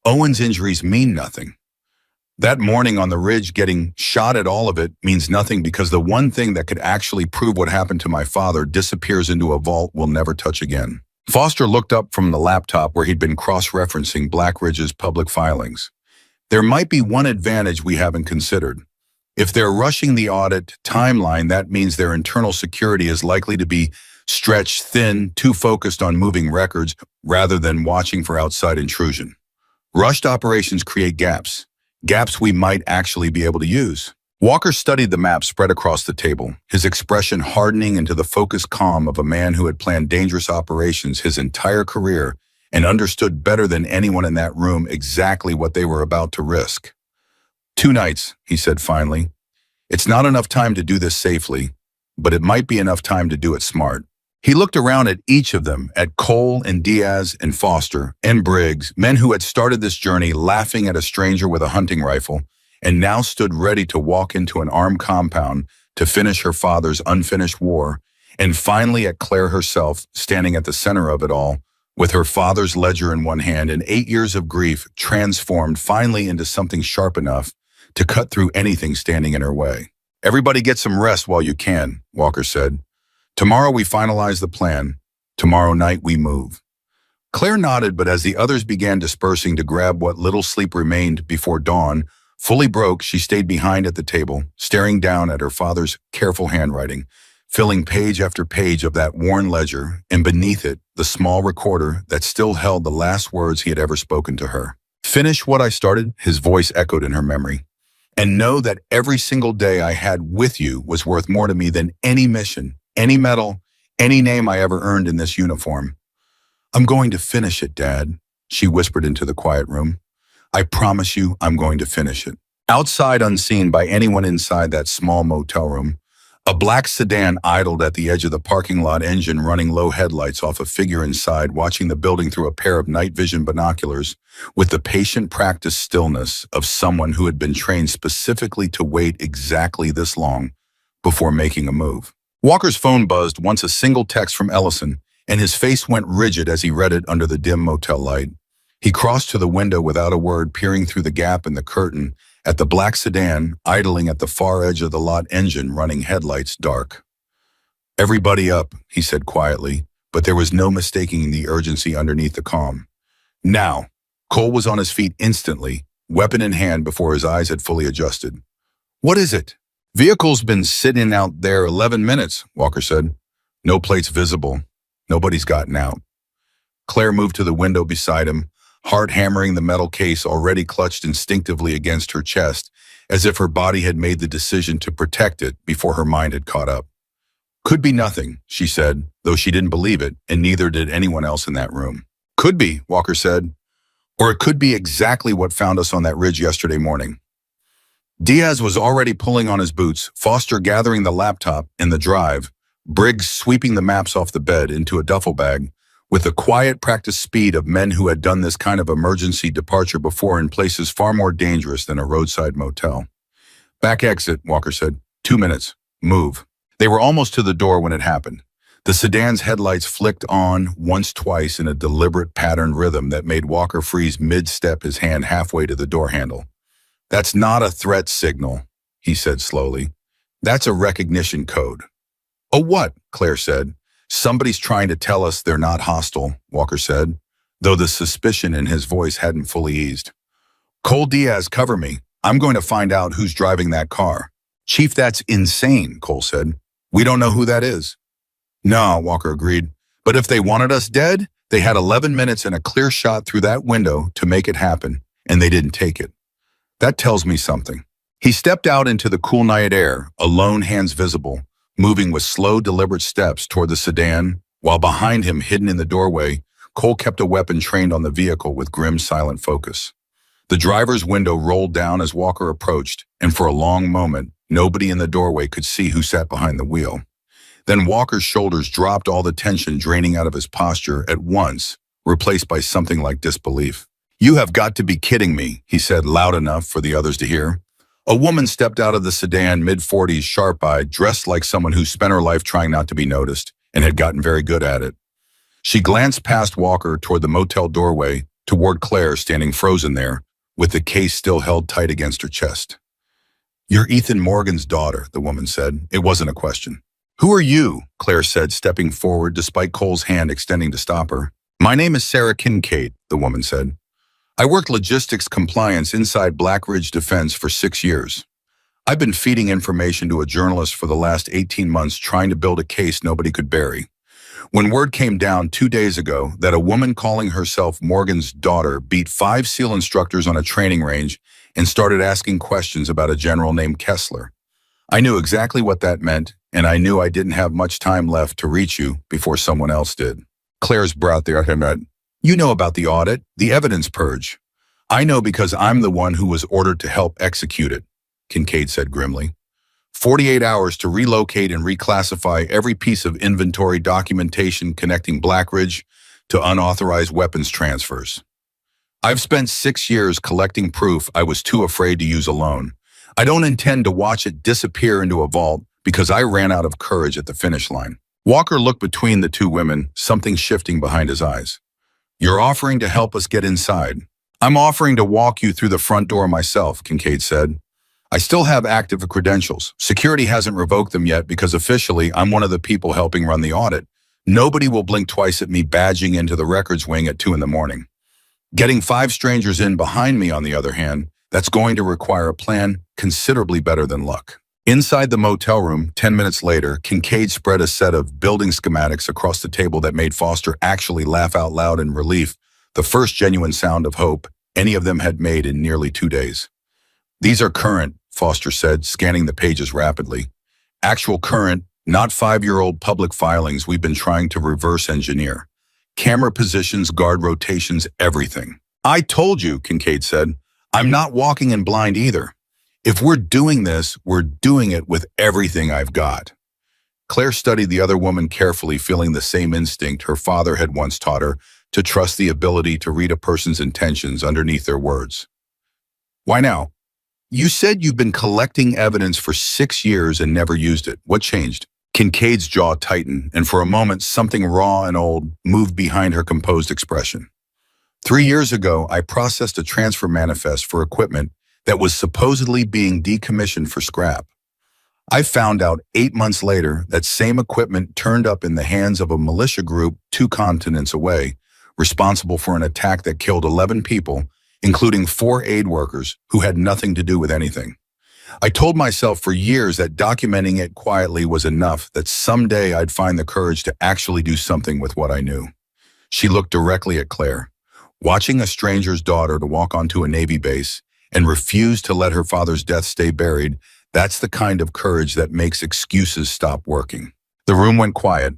Owen's injuries mean nothing. That morning on the ridge, getting shot at, all of it means nothing because the one thing that could actually prove what happened to my father disappears into a vault we'll never touch again." Foster looked up from the laptop where he'd been cross-referencing Black Ridge's public filings. "There might be one advantage we haven't considered. If they're rushing the audit timeline, that means their internal security is likely to be stretched thin, too focused on moving records rather than watching for outside intrusion. Rushed operations create gaps we might actually be able to use." Walker studied the map spread across the table, his expression hardening into the focused calm of a man who had planned dangerous operations his entire career and understood better than anyone in that room exactly what they were about to risk. "2 nights," he said finally. "It's not enough time to do this safely, but it might be enough time to do it smart." He looked around at each of them, at Cole and Diaz and Foster and Briggs, men who had started this journey laughing at a stranger with a hunting rifle and now stood ready to walk into an armed compound to finish her father's unfinished war, and finally at Claire herself, standing at the center of it all, with her father's ledger in one hand and 8 years of grief transformed finally into something sharp enough to cut through anything standing in her way. "Everybody get some rest while you can," Walker said. "Tomorrow we finalize the plan. Tomorrow night we move." Claire nodded, but as the others began dispersing to grab what little sleep remained before dawn fully broke, she stayed behind at the table, staring down at her father's careful handwriting, filling page after page of that worn ledger, and beneath it, the small recorder that still held the last words he had ever spoken to her. "Finish what I started," his voice echoed in her memory. "And know that every single day I had with you was worth more to me than any mission, any medal, any name I ever earned in this uniform." "I'm going to finish it, Dad," she whispered into the quiet room. "I promise you I'm going to finish it." Outside, unseen by anyone inside that small motel room, a black sedan idled at the edge of the parking lot, engine running low headlights off a figure inside, watching the building through a pair of night vision binoculars with the patient practiced stillness of someone who had been trained specifically to wait exactly this long before making a move. Walker's phone buzzed once, a single text from Ellison, and his face went rigid as he read it under the dim motel light. He crossed to the window without a word, peering through the gap in the curtain at the black sedan idling at the far edge of the lot, engine running, headlights dark. "Everybody up," he said quietly, but there was no mistaking the urgency underneath the calm. "Now." Cole was on his feet instantly, weapon in hand, before his eyes had fully adjusted. "What is it?" "Vehicle's been sitting out there 11 minutes, Walker said. "No plates visible. Nobody's gotten out." Claire moved to the window beside him, heart hammering the metal case already clutched instinctively against her chest, as if her body had made the decision to protect it before her mind had caught up. "Could be nothing," she said, though she didn't believe it, and neither did anyone else in that room. "Could be," Walker said. "Or it could be exactly what found us on that ridge yesterday morning." Diaz was already pulling on his boots, Foster gathering the laptop and the drive, Briggs sweeping the maps off the bed into a duffel bag, with the quiet, practiced speed of men who had done this kind of emergency departure before in places far more dangerous than a roadside motel. "Back exit," Walker said. 2 minutes. Move." They were almost to the door when it happened. The sedan's headlights flicked on once, twice, in a deliberate patterned rhythm that made Walker freeze mid-step, his hand halfway to the door handle. "That's not a threat signal," he said slowly. "That's a recognition code." "A what?" Claire said. "Somebody's trying to tell us they're not hostile," Walker said, though the suspicion in his voice hadn't fully eased. "Cole Diaz, cover me. I'm going to find out who's driving that car." "Chief, that's insane," Cole said. "We don't know who that is." "No," Walker agreed. "But if they wanted us dead, they had 11 minutes and a clear shot through that window to make it happen, and they didn't take it. That tells me something." He stepped out into the cool night air, alone, hands visible, moving with slow, deliberate steps toward the sedan, while behind him, hidden in the doorway, Cole kept a weapon trained on the vehicle with grim, silent focus. The driver's window rolled down as Walker approached, and for a long moment, nobody in the doorway could see who sat behind the wheel. Then Walker's shoulders dropped, all the tension draining out of his posture at once, replaced by something like disbelief. "You have got to be kidding me," he said loud enough for the others to hear. A woman stepped out of the sedan, mid-40s, sharp-eyed, dressed like someone who spent her life trying not to be noticed and had gotten very good at it. She glanced past Walker toward the motel doorway, toward Claire standing frozen there, with the case still held tight against her chest. "You're Ethan Morgan's daughter," the woman said. It wasn't a question. "Who are you?" Claire said, stepping forward despite Cole's hand extending to stop her. "My name is Sarah Kincaid," the woman said. "I worked logistics compliance inside Black Ridge Defense for 6 years. I've been feeding information to a journalist for the last 18 months, trying to build a case nobody could bury. When word came down 2 days ago that a woman calling herself Morgan's daughter beat 5 SEAL instructors on a training range and started asking questions about a general named Kessler, I knew exactly what that meant, and I knew I didn't have much time left to reach you before someone else did." Claire's brow there had met. "You know about the audit, the evidence purge." "I know because I'm the one who was ordered to help execute it," Kincaid said grimly. 48 hours to relocate and reclassify every piece of inventory documentation connecting Black Ridge to unauthorized weapons transfers. I've spent 6 years collecting proof I was too afraid to use alone. I don't intend to watch it disappear into a vault because I ran out of courage at the finish line." Walker looked between the two women, something shifting behind his eyes. "You're offering to help us get inside." "I'm offering to walk you through the front door myself," Kincaid said. I still have active credentials. Security hasn't revoked them yet because officially I'm one of the people helping run the audit. Nobody will blink twice at me badging into the records wing at 2 in the morning. Getting 5 strangers in behind me, on the other hand, that's going to require a plan considerably better than luck. Inside the motel room, 10 minutes later, Kincaid spread a set of building schematics across the table that made Foster actually laugh out loud in relief, the first genuine sound of hope any of them had made in nearly 2 days. These are current, Foster said, scanning the pages rapidly. Actual current, not 5-year-old public filings we've been trying to reverse engineer. Camera positions, guard rotations, everything. I told you, Kincaid said. I'm not walking in blind either. If we're doing this, we're doing it with everything I've got. Claire studied the other woman carefully, feeling the same instinct her father had once taught her, to trust the ability to read a person's intentions underneath their words. Why now? You said you've been collecting evidence for 6 years and never used it. What changed? Kincaid's jaw tightened, and for a moment, something raw and old moved behind her composed expression. 3 years ago, I processed a transfer manifest for equipment that was supposedly being decommissioned for scrap. I found out 8 months later that same equipment turned up in the hands of a militia group 2 continents away, responsible for an attack that killed 11 people, including 4 aid workers who had nothing to do with anything. I told myself for years that documenting it quietly was enough, that someday I'd find the courage to actually do something with what I knew. She looked directly at Claire. Watching a stranger's daughter to walk onto a Navy base and refuse to let her father's death stay buried, that's the kind of courage that makes excuses stop working. The room went quiet,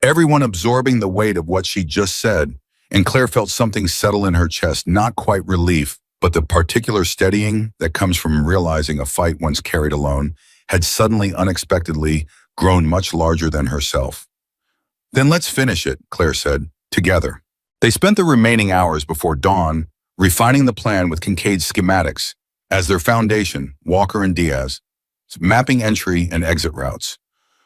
everyone absorbing the weight of what she just said, and Claire felt something settle in her chest, not quite relief, but the particular steadying that comes from realizing a fight once carried alone had suddenly, unexpectedly, grown much larger than herself. Then let's finish it, Claire said, together. They spent the remaining hours before dawn refining the plan with Kincaid's schematics as their foundation, Walker and Diaz, mapping entry and exit routes.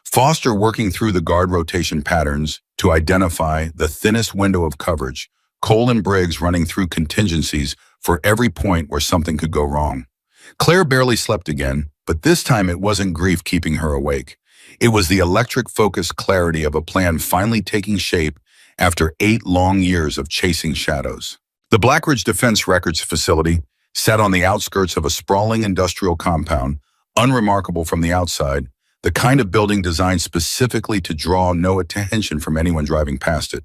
Foster working through the guard rotation patterns to identify the thinnest window of coverage, Cole and Briggs running through contingencies for every point where something could go wrong. Claire barely slept again, but this time it wasn't grief keeping her awake. It was the electric-focused clarity of a plan finally taking shape after 8 long years of chasing shadows. The Blackridge Defense Records Facility sat on the outskirts of a sprawling industrial compound, unremarkable from the outside, the kind of building designed specifically to draw no attention from anyone driving past it.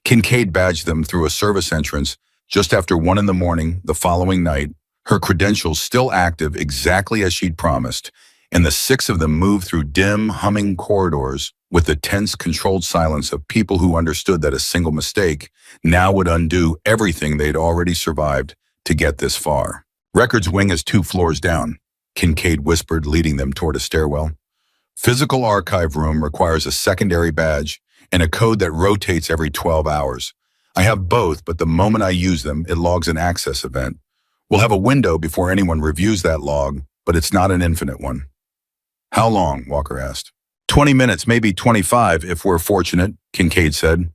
Kincaid badged them through a service entrance just after 1 in the morning the following night, her credentials still active exactly as she'd promised, and the 6 of them moved through dim, humming corridors with the tense, controlled silence of people who understood that a single mistake now would undo everything they'd already survived to get this far. Records wing is 2 floors down, Kincaid whispered, leading them toward a stairwell. Physical archive room requires a secondary badge and a code that rotates every 12 hours. I have both, but the moment I use them, it logs an access event. We'll have a window before anyone reviews that log, but it's not an infinite one. How long? Walker asked. 20 minutes, maybe 25 if we're fortunate, Kincaid said.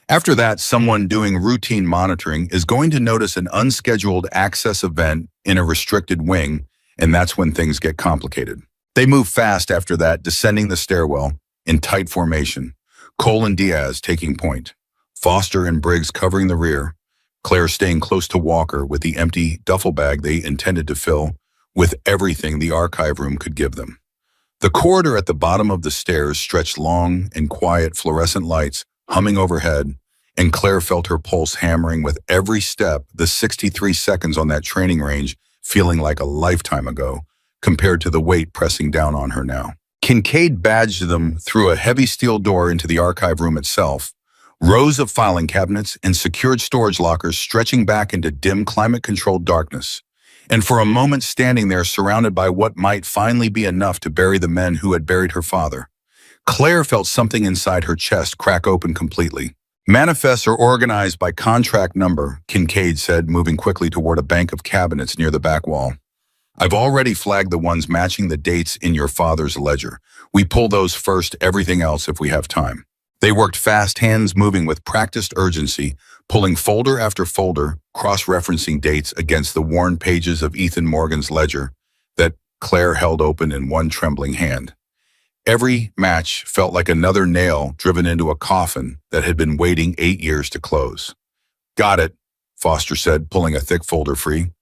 After that, someone doing routine monitoring is going to notice an unscheduled access event in a restricted wing, and that's when things get complicated. They move fast after that, descending the stairwell in tight formation, Cole and Diaz taking point, Foster and Briggs covering the rear, Claire staying close to Walker with the empty duffel bag they intended to fill with everything the archive room could give them. The corridor at the bottom of the stairs stretched long and quiet, fluorescent lights humming overhead, and Claire felt her pulse hammering with every step, the 63 seconds on that training range feeling like a lifetime ago, compared to the weight pressing down on her now. Kincaid badged them through a heavy steel door into the archive room itself, rows of filing cabinets and secured storage lockers stretching back into dim, climate-controlled darkness. And for a moment standing there surrounded by what might finally be enough to bury the men who had buried her father, Claire felt something inside her chest crack open completely. Manifests are organized by contract number, Kincaid said, moving quickly toward a bank of cabinets near the back wall. I've already flagged the ones matching the dates in your father's ledger. We pull those first, everything else if we have time. They worked fast, hands moving with practiced urgency, pulling folder after folder, cross-referencing dates against the worn pages of Ethan Morgan's ledger that Claire held open in one trembling hand. Every match felt like another nail driven into a coffin that had been waiting 8 years to close. Got it, Foster said, pulling a thick folder free.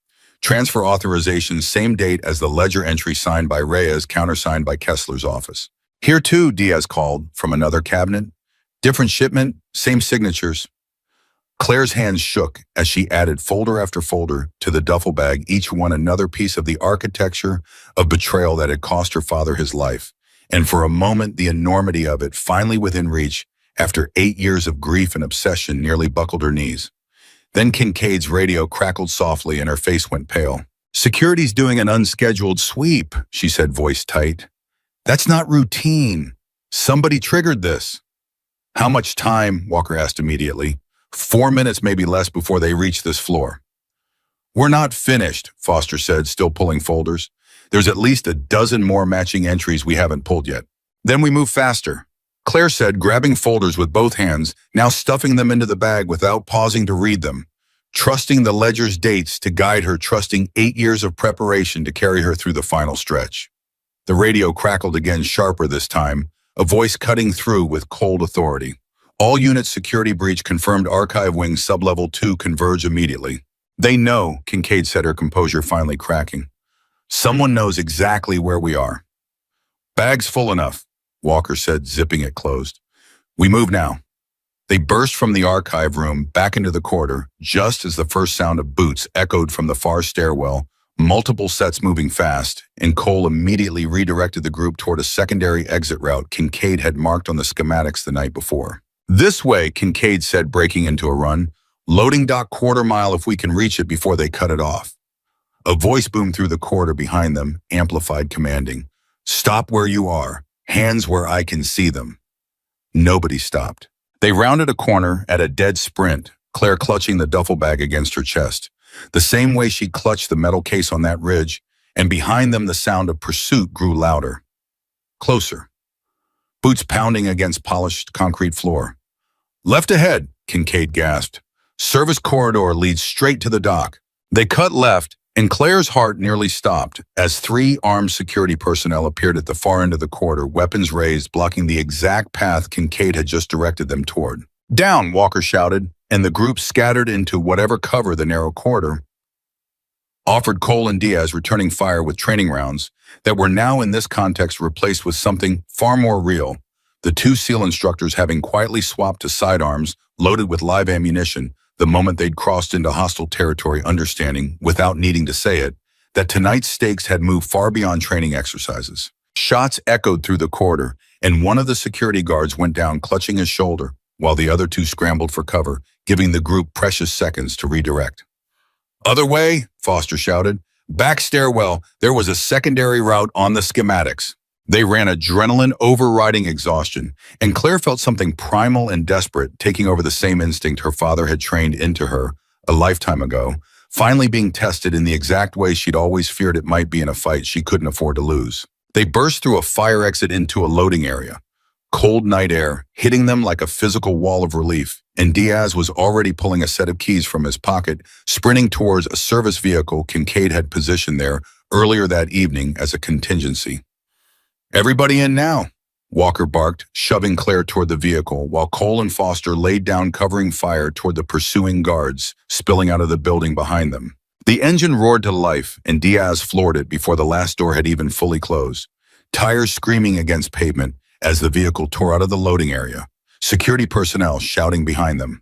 Transfer authorization same date as the ledger entry signed by Reyes, countersigned by Kessler's office. Here too, Diaz called from another cabinet. Different shipment, same signatures. Claire's hands shook as she added folder after folder to the duffel bag, each one another piece of the architecture of betrayal that had cost her father his life. And for a moment, the enormity of it, finally within reach, after 8 years of grief and obsession, nearly buckled her knees. Then Kincaid's radio crackled softly and her face went pale. "Security's doing an unscheduled sweep," she said, voice tight. "That's not routine. Somebody triggered this." "How much time?" Walker asked immediately. 4 minutes, maybe less, before they reach this floor. "We're not finished," Foster said, still pulling folders. "There's at least a dozen more matching entries we haven't pulled yet. Then we move faster," Claire said, grabbing folders with both hands, now stuffing them into the bag without pausing to read them, trusting the ledger's dates to guide her, trusting 8 years of preparation to carry her through the final stretch. The radio crackled again, sharper this time, a voice cutting through with cold authority. "All units security breach confirmed, archive wing sublevel 2 converge immediately." "They know," Kincaid said, her composure finally cracking. "Someone knows exactly where we are." "Bag's full enough," Walker said, zipping it closed. "We move now." They burst from the archive room back into the corridor, just as the first sound of boots echoed from the far stairwell, multiple sets moving fast, and Cole immediately redirected the group toward a secondary exit route Kincaid had marked on the schematics the night before. "This way," Kincaid said, breaking into a run. "Loading dock quarter-mile if we can reach it before they cut it off." A voice boomed through the corridor behind them, amplified, commanding, "Stop where you are. Hands where I can see them." Nobody stopped. They rounded a corner at a dead sprint, Claire clutching the duffel bag against her chest, the same way she clutched the metal case on that ridge, and behind them the sound of pursuit grew louder. Closer. Boots pounding against polished concrete floor. "Left ahead," Kincaid gasped. "Service corridor leads straight to the dock." They cut left, and Claire's heart nearly stopped as 3 armed security personnel appeared at the far end of the corridor, weapons raised, blocking the exact path Kincaid had just directed them toward. "Down," Walker shouted, and the group scattered into whatever cover the narrow corridor offered. Cole and Diaz returning fire with training rounds that were now in this context replaced with something far more real, the 2 SEAL instructors having quietly swapped to sidearms loaded with live ammunition the moment they'd crossed into hostile territory, understanding, without needing to say it, that tonight's stakes had moved far beyond training exercises. Shots echoed through the corridor, and one of the security guards went down clutching his shoulder, while the other 2 scrambled for cover, giving the group precious seconds to redirect. "Other way," Foster shouted. "Back stairwell, there was a secondary route on the schematics." They ran adrenaline overriding exhaustion, and Claire felt something primal and desperate taking over the same instinct her father had trained into her a lifetime ago, finally being tested in the exact way she'd always feared it might be in a fight she couldn't afford to lose. They burst through a fire exit into a loading area. Cold night air hitting them like a physical wall of relief, and Diaz was already pulling a set of keys from his pocket, sprinting towards a service vehicle Kincaid had positioned there earlier that evening as a contingency. "Everybody in now," Walker barked, shoving Claire toward the vehicle, while Cole and Foster laid down covering fire toward the pursuing guards, spilling out of the building behind them. The engine roared to life, and Diaz floored it before the last door had even fully closed, tires screaming against pavement as the vehicle tore out of the loading area, security personnel shouting behind them.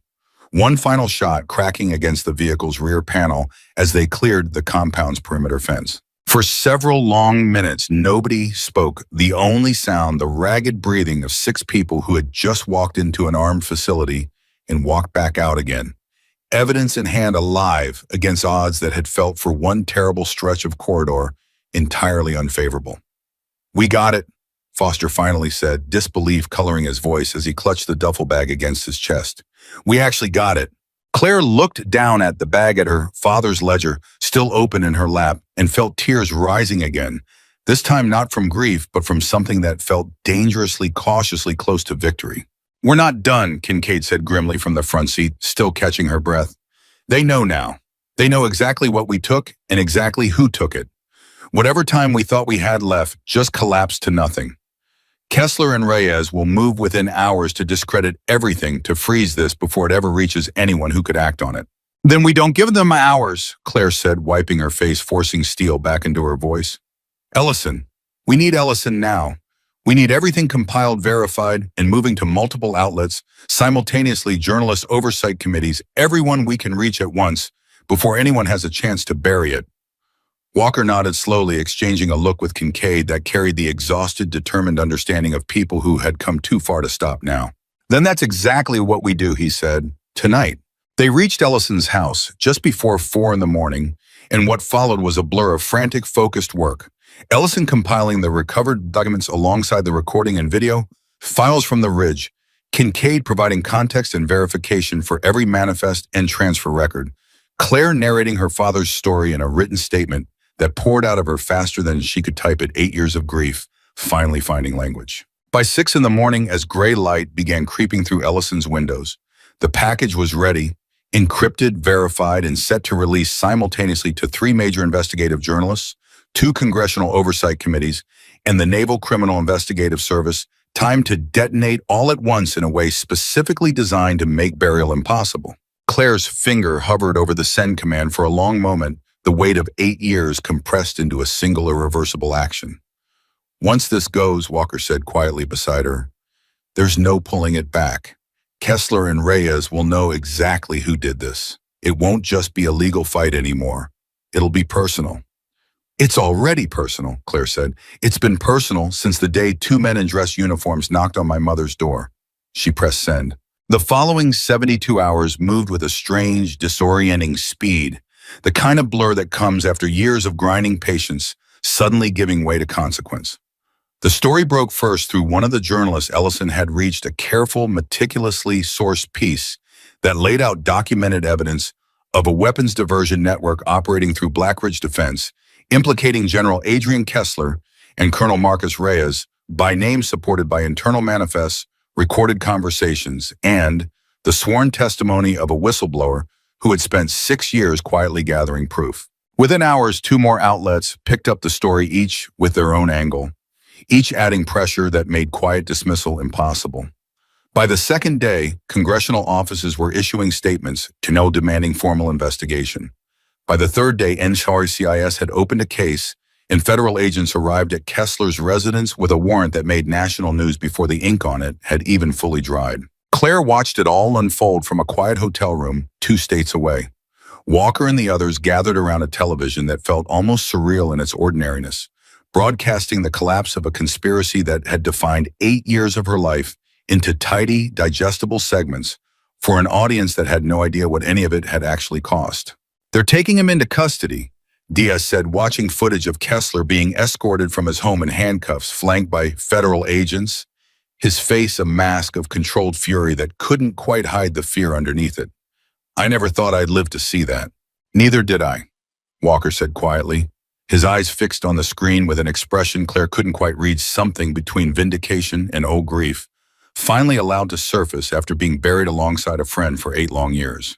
One final shot cracking against the vehicle's rear panel as they cleared the compound's perimeter fence. For several long minutes, nobody spoke, the only sound the ragged breathing of 6 people who had just walked into an armed facility and walked back out again, evidence in hand, alive against odds that had felt for one terrible stretch of corridor entirely unfavorable. "We got it," Foster finally said, disbelief coloring his voice as he clutched the duffel bag against his chest. "We actually got it." Claire looked down at the bag at her father's ledger, still open in her lap, and felt tears rising again, this time not from grief, but from something that felt dangerously, cautiously close to victory. "We're not done," Kincaid said grimly from the front seat, still catching her breath. "They know now. They know exactly what we took and exactly who took it. Whatever time we thought we had left just collapsed to nothing. Kessler and Reyes will move within hours to discredit everything to freeze this before it ever reaches anyone who could act on it. Then we don't give them hours, Claire said, wiping her face, forcing steel back into her voice. Ellison. We need Ellison now. We need everything compiled, verified, and moving to multiple outlets, simultaneously journalist oversight committees, everyone we can reach at once, before anyone has a chance to bury it. Walker nodded slowly, exchanging a look with Kincaid that carried the exhausted, determined understanding of people who had come too far to stop now. Then that's exactly what we do, he said. Tonight. They reached Ellison's house just before 4 in the morning, and what followed was a blur of frantic, focused work. Ellison compiling the recovered documents alongside the recording and video, files from the Ridge, Kincaid providing context and verification for every manifest and transfer record, Claire narrating her father's story in a written statement that poured out of her faster than she could type it. 8 years of grief, finally finding language. By 6 in the morning, as gray light began creeping through Ellison's windows, the package was ready, encrypted, verified, and set to release simultaneously to 3 major investigative journalists, 2 congressional oversight committees, and the Naval Criminal Investigative Service, timed to detonate all at once in a way specifically designed to make burial impossible. Claire's finger hovered over the send command for a long moment, the weight of 8 years compressed into a single irreversible action. Once this goes, Walker said quietly beside her, there's no pulling it back. Kessler and Reyes will know exactly who did this. It won't just be a legal fight anymore. It'll be personal. It's already personal, Claire said. It's been personal since the day 2 men in dress uniforms knocked on my mother's door. She pressed send. The following 72 hours moved with a strange, disorienting speed, the kind of blur that comes after years of grinding patience, suddenly giving way to consequence. The story broke first through one of the journalists Ellison had reached, a careful, meticulously sourced piece that laid out documented evidence of a weapons diversion network operating through Black Ridge Defense, implicating General Adrian Kessler and Colonel Marcus Reyes, by name supported by internal manifests, recorded conversations, and the sworn testimony of a whistleblower who had spent 6 years quietly gathering proof. Within hours, 2 more outlets picked up the story, each with their own angle, each adding pressure that made quiet dismissal impossible. By the second day, congressional offices were issuing statements to no demanding formal investigation. By the third day, NCIS had opened a case, and federal agents arrived at Kessler's residence with a warrant that made national news before the ink on it had even fully dried. Claire watched it all unfold from a quiet hotel room 2 states away. Walker and the others gathered around a television that felt almost surreal in its ordinariness, broadcasting the collapse of a conspiracy that had defined 8 years of her life into tidy, digestible segments for an audience that had no idea what any of it had actually cost. They're taking him into custody, Diaz said, watching footage of Kessler being escorted from his home in handcuffs, flanked by federal agents, his face a mask of controlled fury that couldn't quite hide the fear underneath it. I never thought I'd live to see that. Neither did I, Walker said quietly, his eyes fixed on the screen with an expression Claire couldn't quite read, something between vindication and old grief, finally allowed to surface after being buried alongside a friend for 8 long years.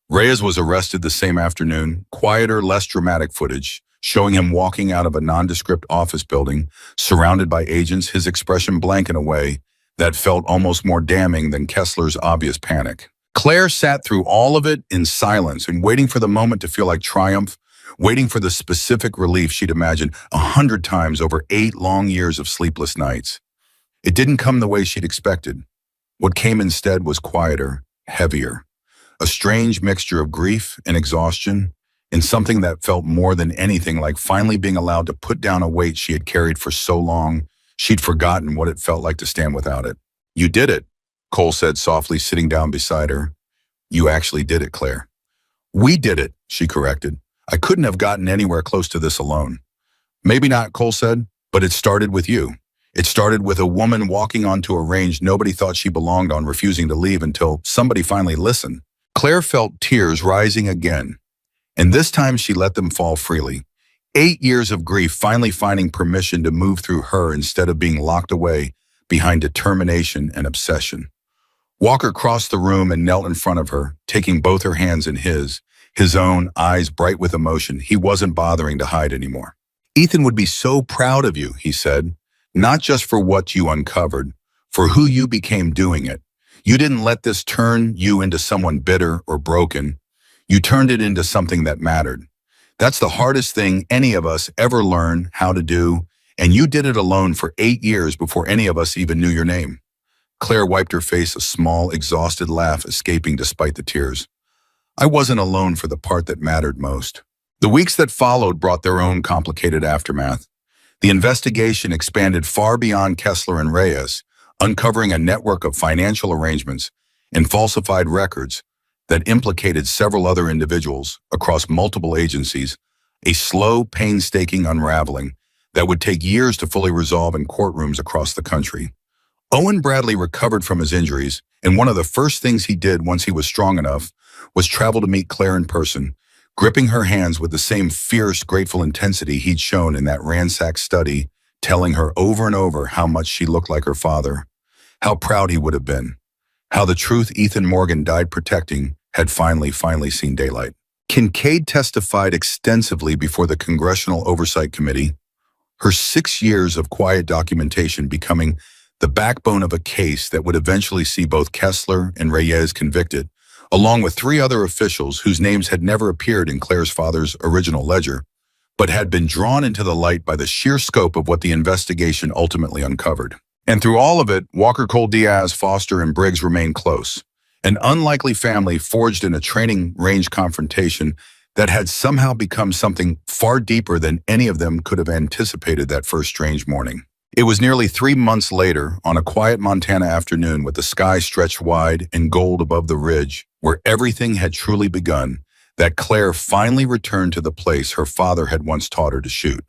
Reyes was arrested the same afternoon, quieter, less dramatic footage, showing him walking out of a nondescript office building, surrounded by agents, his expression blank in a way that felt almost more damning than Kessler's obvious panic. Claire sat through all of it in silence and waiting for the moment to feel like triumph, waiting for the specific relief she'd imagined 100 times over 8 long years of sleepless nights. It didn't come the way she'd expected. What came instead was quieter, heavier, a strange mixture of grief and exhaustion, and something that felt more than anything like finally being allowed to put down a weight she had carried for so long she'd forgotten what it felt like to stand without it. You did it, Cole said softly, sitting down beside her. You actually did it, Claire. We did it, she corrected. I couldn't have gotten anywhere close to this alone. Maybe not, Cole said, but it started with you. It started with a woman walking onto a range nobody thought she belonged on, refusing to leave until somebody finally listened. Claire felt tears rising again, and this time she let them fall freely. 8 years of grief finally finding permission to move through her instead of being locked away behind determination and obsession. Walker crossed the room and knelt in front of her, taking both her hands in his own eyes bright with emotion. He wasn't bothering to hide anymore. Ethan would be so proud of you, he said, not just for what you uncovered, for who you became doing it. You didn't let this turn you into someone bitter or broken. You turned it into something that mattered. That's the hardest thing any of us ever learn how to do, and you did it alone for 8 years before any of us even knew your name. Claire wiped her face, a small, exhausted laugh escaping despite the tears. I wasn't alone for the part that mattered most. The weeks that followed brought their own complicated aftermath. The investigation expanded far beyond Kessler and Reyes, uncovering a network of financial arrangements and falsified records that implicated several other individuals across multiple agencies, a slow, painstaking unraveling that would take years to fully resolve in courtrooms across the country. Owen Bradley recovered from his injuries, and one of the first things he did once he was strong enough was travel to meet Claire in person, gripping her hands with the same fierce, grateful intensity he'd shown in that ransacked study, telling her over and over how much she looked like her father, how proud he would have been, how the truth Ethan Morgan died protecting had finally seen daylight. Kincaid testified extensively before the Congressional Oversight Committee, her 6 years of quiet documentation becoming the backbone of a case that would eventually see both Kessler and Reyes convicted, along with 3 other officials whose names had never appeared in Claire's father's original ledger, but had been drawn into the light by the sheer scope of what the investigation ultimately uncovered. And through all of it, Walker Cole Diaz, Foster, and Briggs remained close, an unlikely family forged in a training range confrontation that had somehow become something far deeper than any of them could have anticipated that first strange morning. It was nearly 3 months later, on a quiet Montana afternoon with the sky stretched wide and gold above the ridge, where everything had truly begun, that Claire finally returned to the place her father had once taught her to shoot.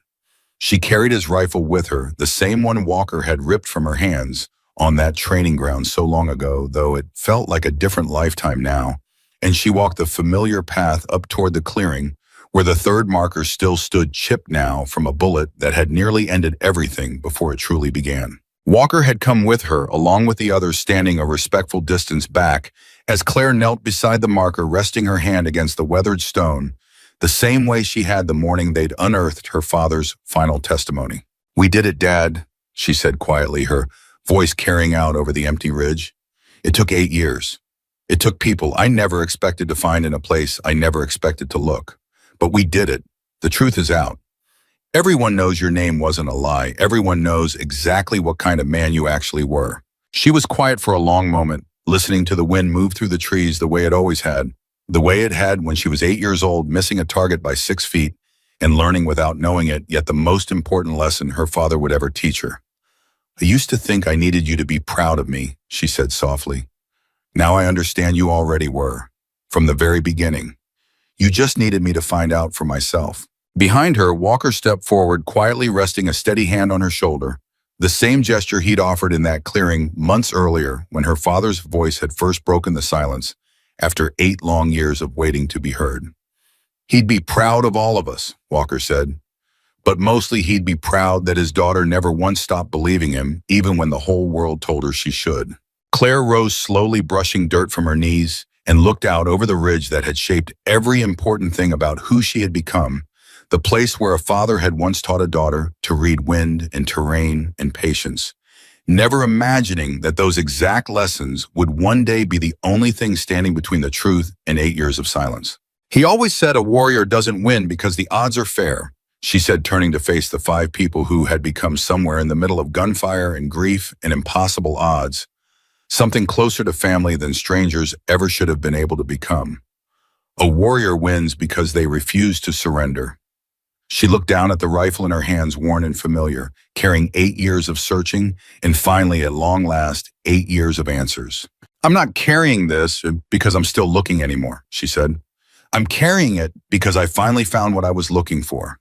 She carried his rifle with her, the same one Walker had ripped from her hands on that training ground so long ago, though it felt like a different lifetime now, and she walked the familiar path up toward the clearing, where the third marker still stood chipped now from a bullet that had nearly ended everything before it truly began. Walker had come with her, along with the others standing a respectful distance back, as Claire knelt beside the marker, resting her hand against the weathered stone, the same way she had the morning they'd unearthed her father's final testimony. "We did it, Dad," she said quietly, her voice carrying out over the empty ridge. "It took 8 years. It took people I never expected to find in a place I never expected to look. But we did it. The truth is out. Everyone knows your name wasn't a lie. Everyone knows exactly what kind of man you actually were." She was quiet for a long moment, listening to the wind move through the trees the way it always had, the way it had when she was 8 years old, missing a target by 6 feet and learning without knowing it, yet the most important lesson her father would ever teach her. "I used to think I needed you to be proud of me," she said softly. "Now I understand you already were, from the very beginning. You just needed me to find out for myself." Behind her, Walker stepped forward, quietly resting a steady hand on her shoulder, the same gesture he'd offered in that clearing months earlier when her father's voice had first broken the silence after 8 long years of waiting to be heard. "He'd be proud of all of us," Walker said, "but mostly he'd be proud that his daughter never once stopped believing him, even when the whole world told her she should." Claire rose slowly, brushing dirt from her knees, and looked out over the ridge that had shaped every important thing about who she had become, the place where a father had once taught a daughter to read wind and terrain and patience, never imagining that those exact lessons would one day be the only thing standing between the truth and 8 years of silence. "He always said a warrior doesn't win because the odds are fair," she said, turning to face the 5 people who had become somewhere in the middle of gunfire and grief and impossible odds, something closer to family than strangers ever should have been able to become. "A warrior wins because they refuse to surrender." She looked down at the rifle in her hands, worn and familiar, carrying 8 years of searching, and finally, at long last, 8 years of answers. "I'm not carrying this because I'm still looking anymore," she said. "I'm carrying it because I finally found what I was looking for."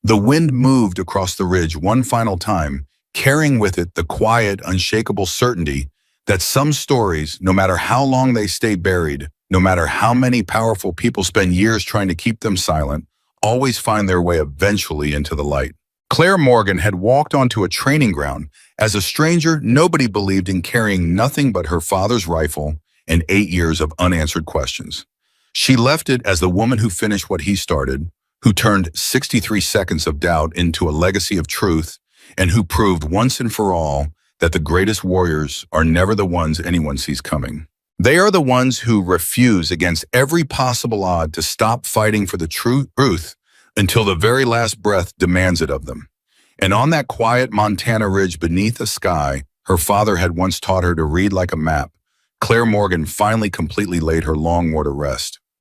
The wind moved across the ridge one final time, carrying with it the quiet, unshakable certainty that some stories, no matter how long they stay buried, no matter how many powerful people spend years trying to keep them silent, always find their way eventually into the light. Claire Morgan had walked onto a training ground. As a stranger, nobody believed in carrying nothing but her father's rifle and 8 years of unanswered questions. She left it as the woman who finished what he started, who turned 63 seconds of doubt into a legacy of truth, and who proved once and for all that the greatest warriors are never the ones anyone sees coming. They are the ones who refuse against every possible odd to stop fighting for the truth until the very last breath demands it of them. And on that quiet Montana ridge beneath a sky her father had once taught her to read like a map, Claire Morgan finally completely laid her long war to rest.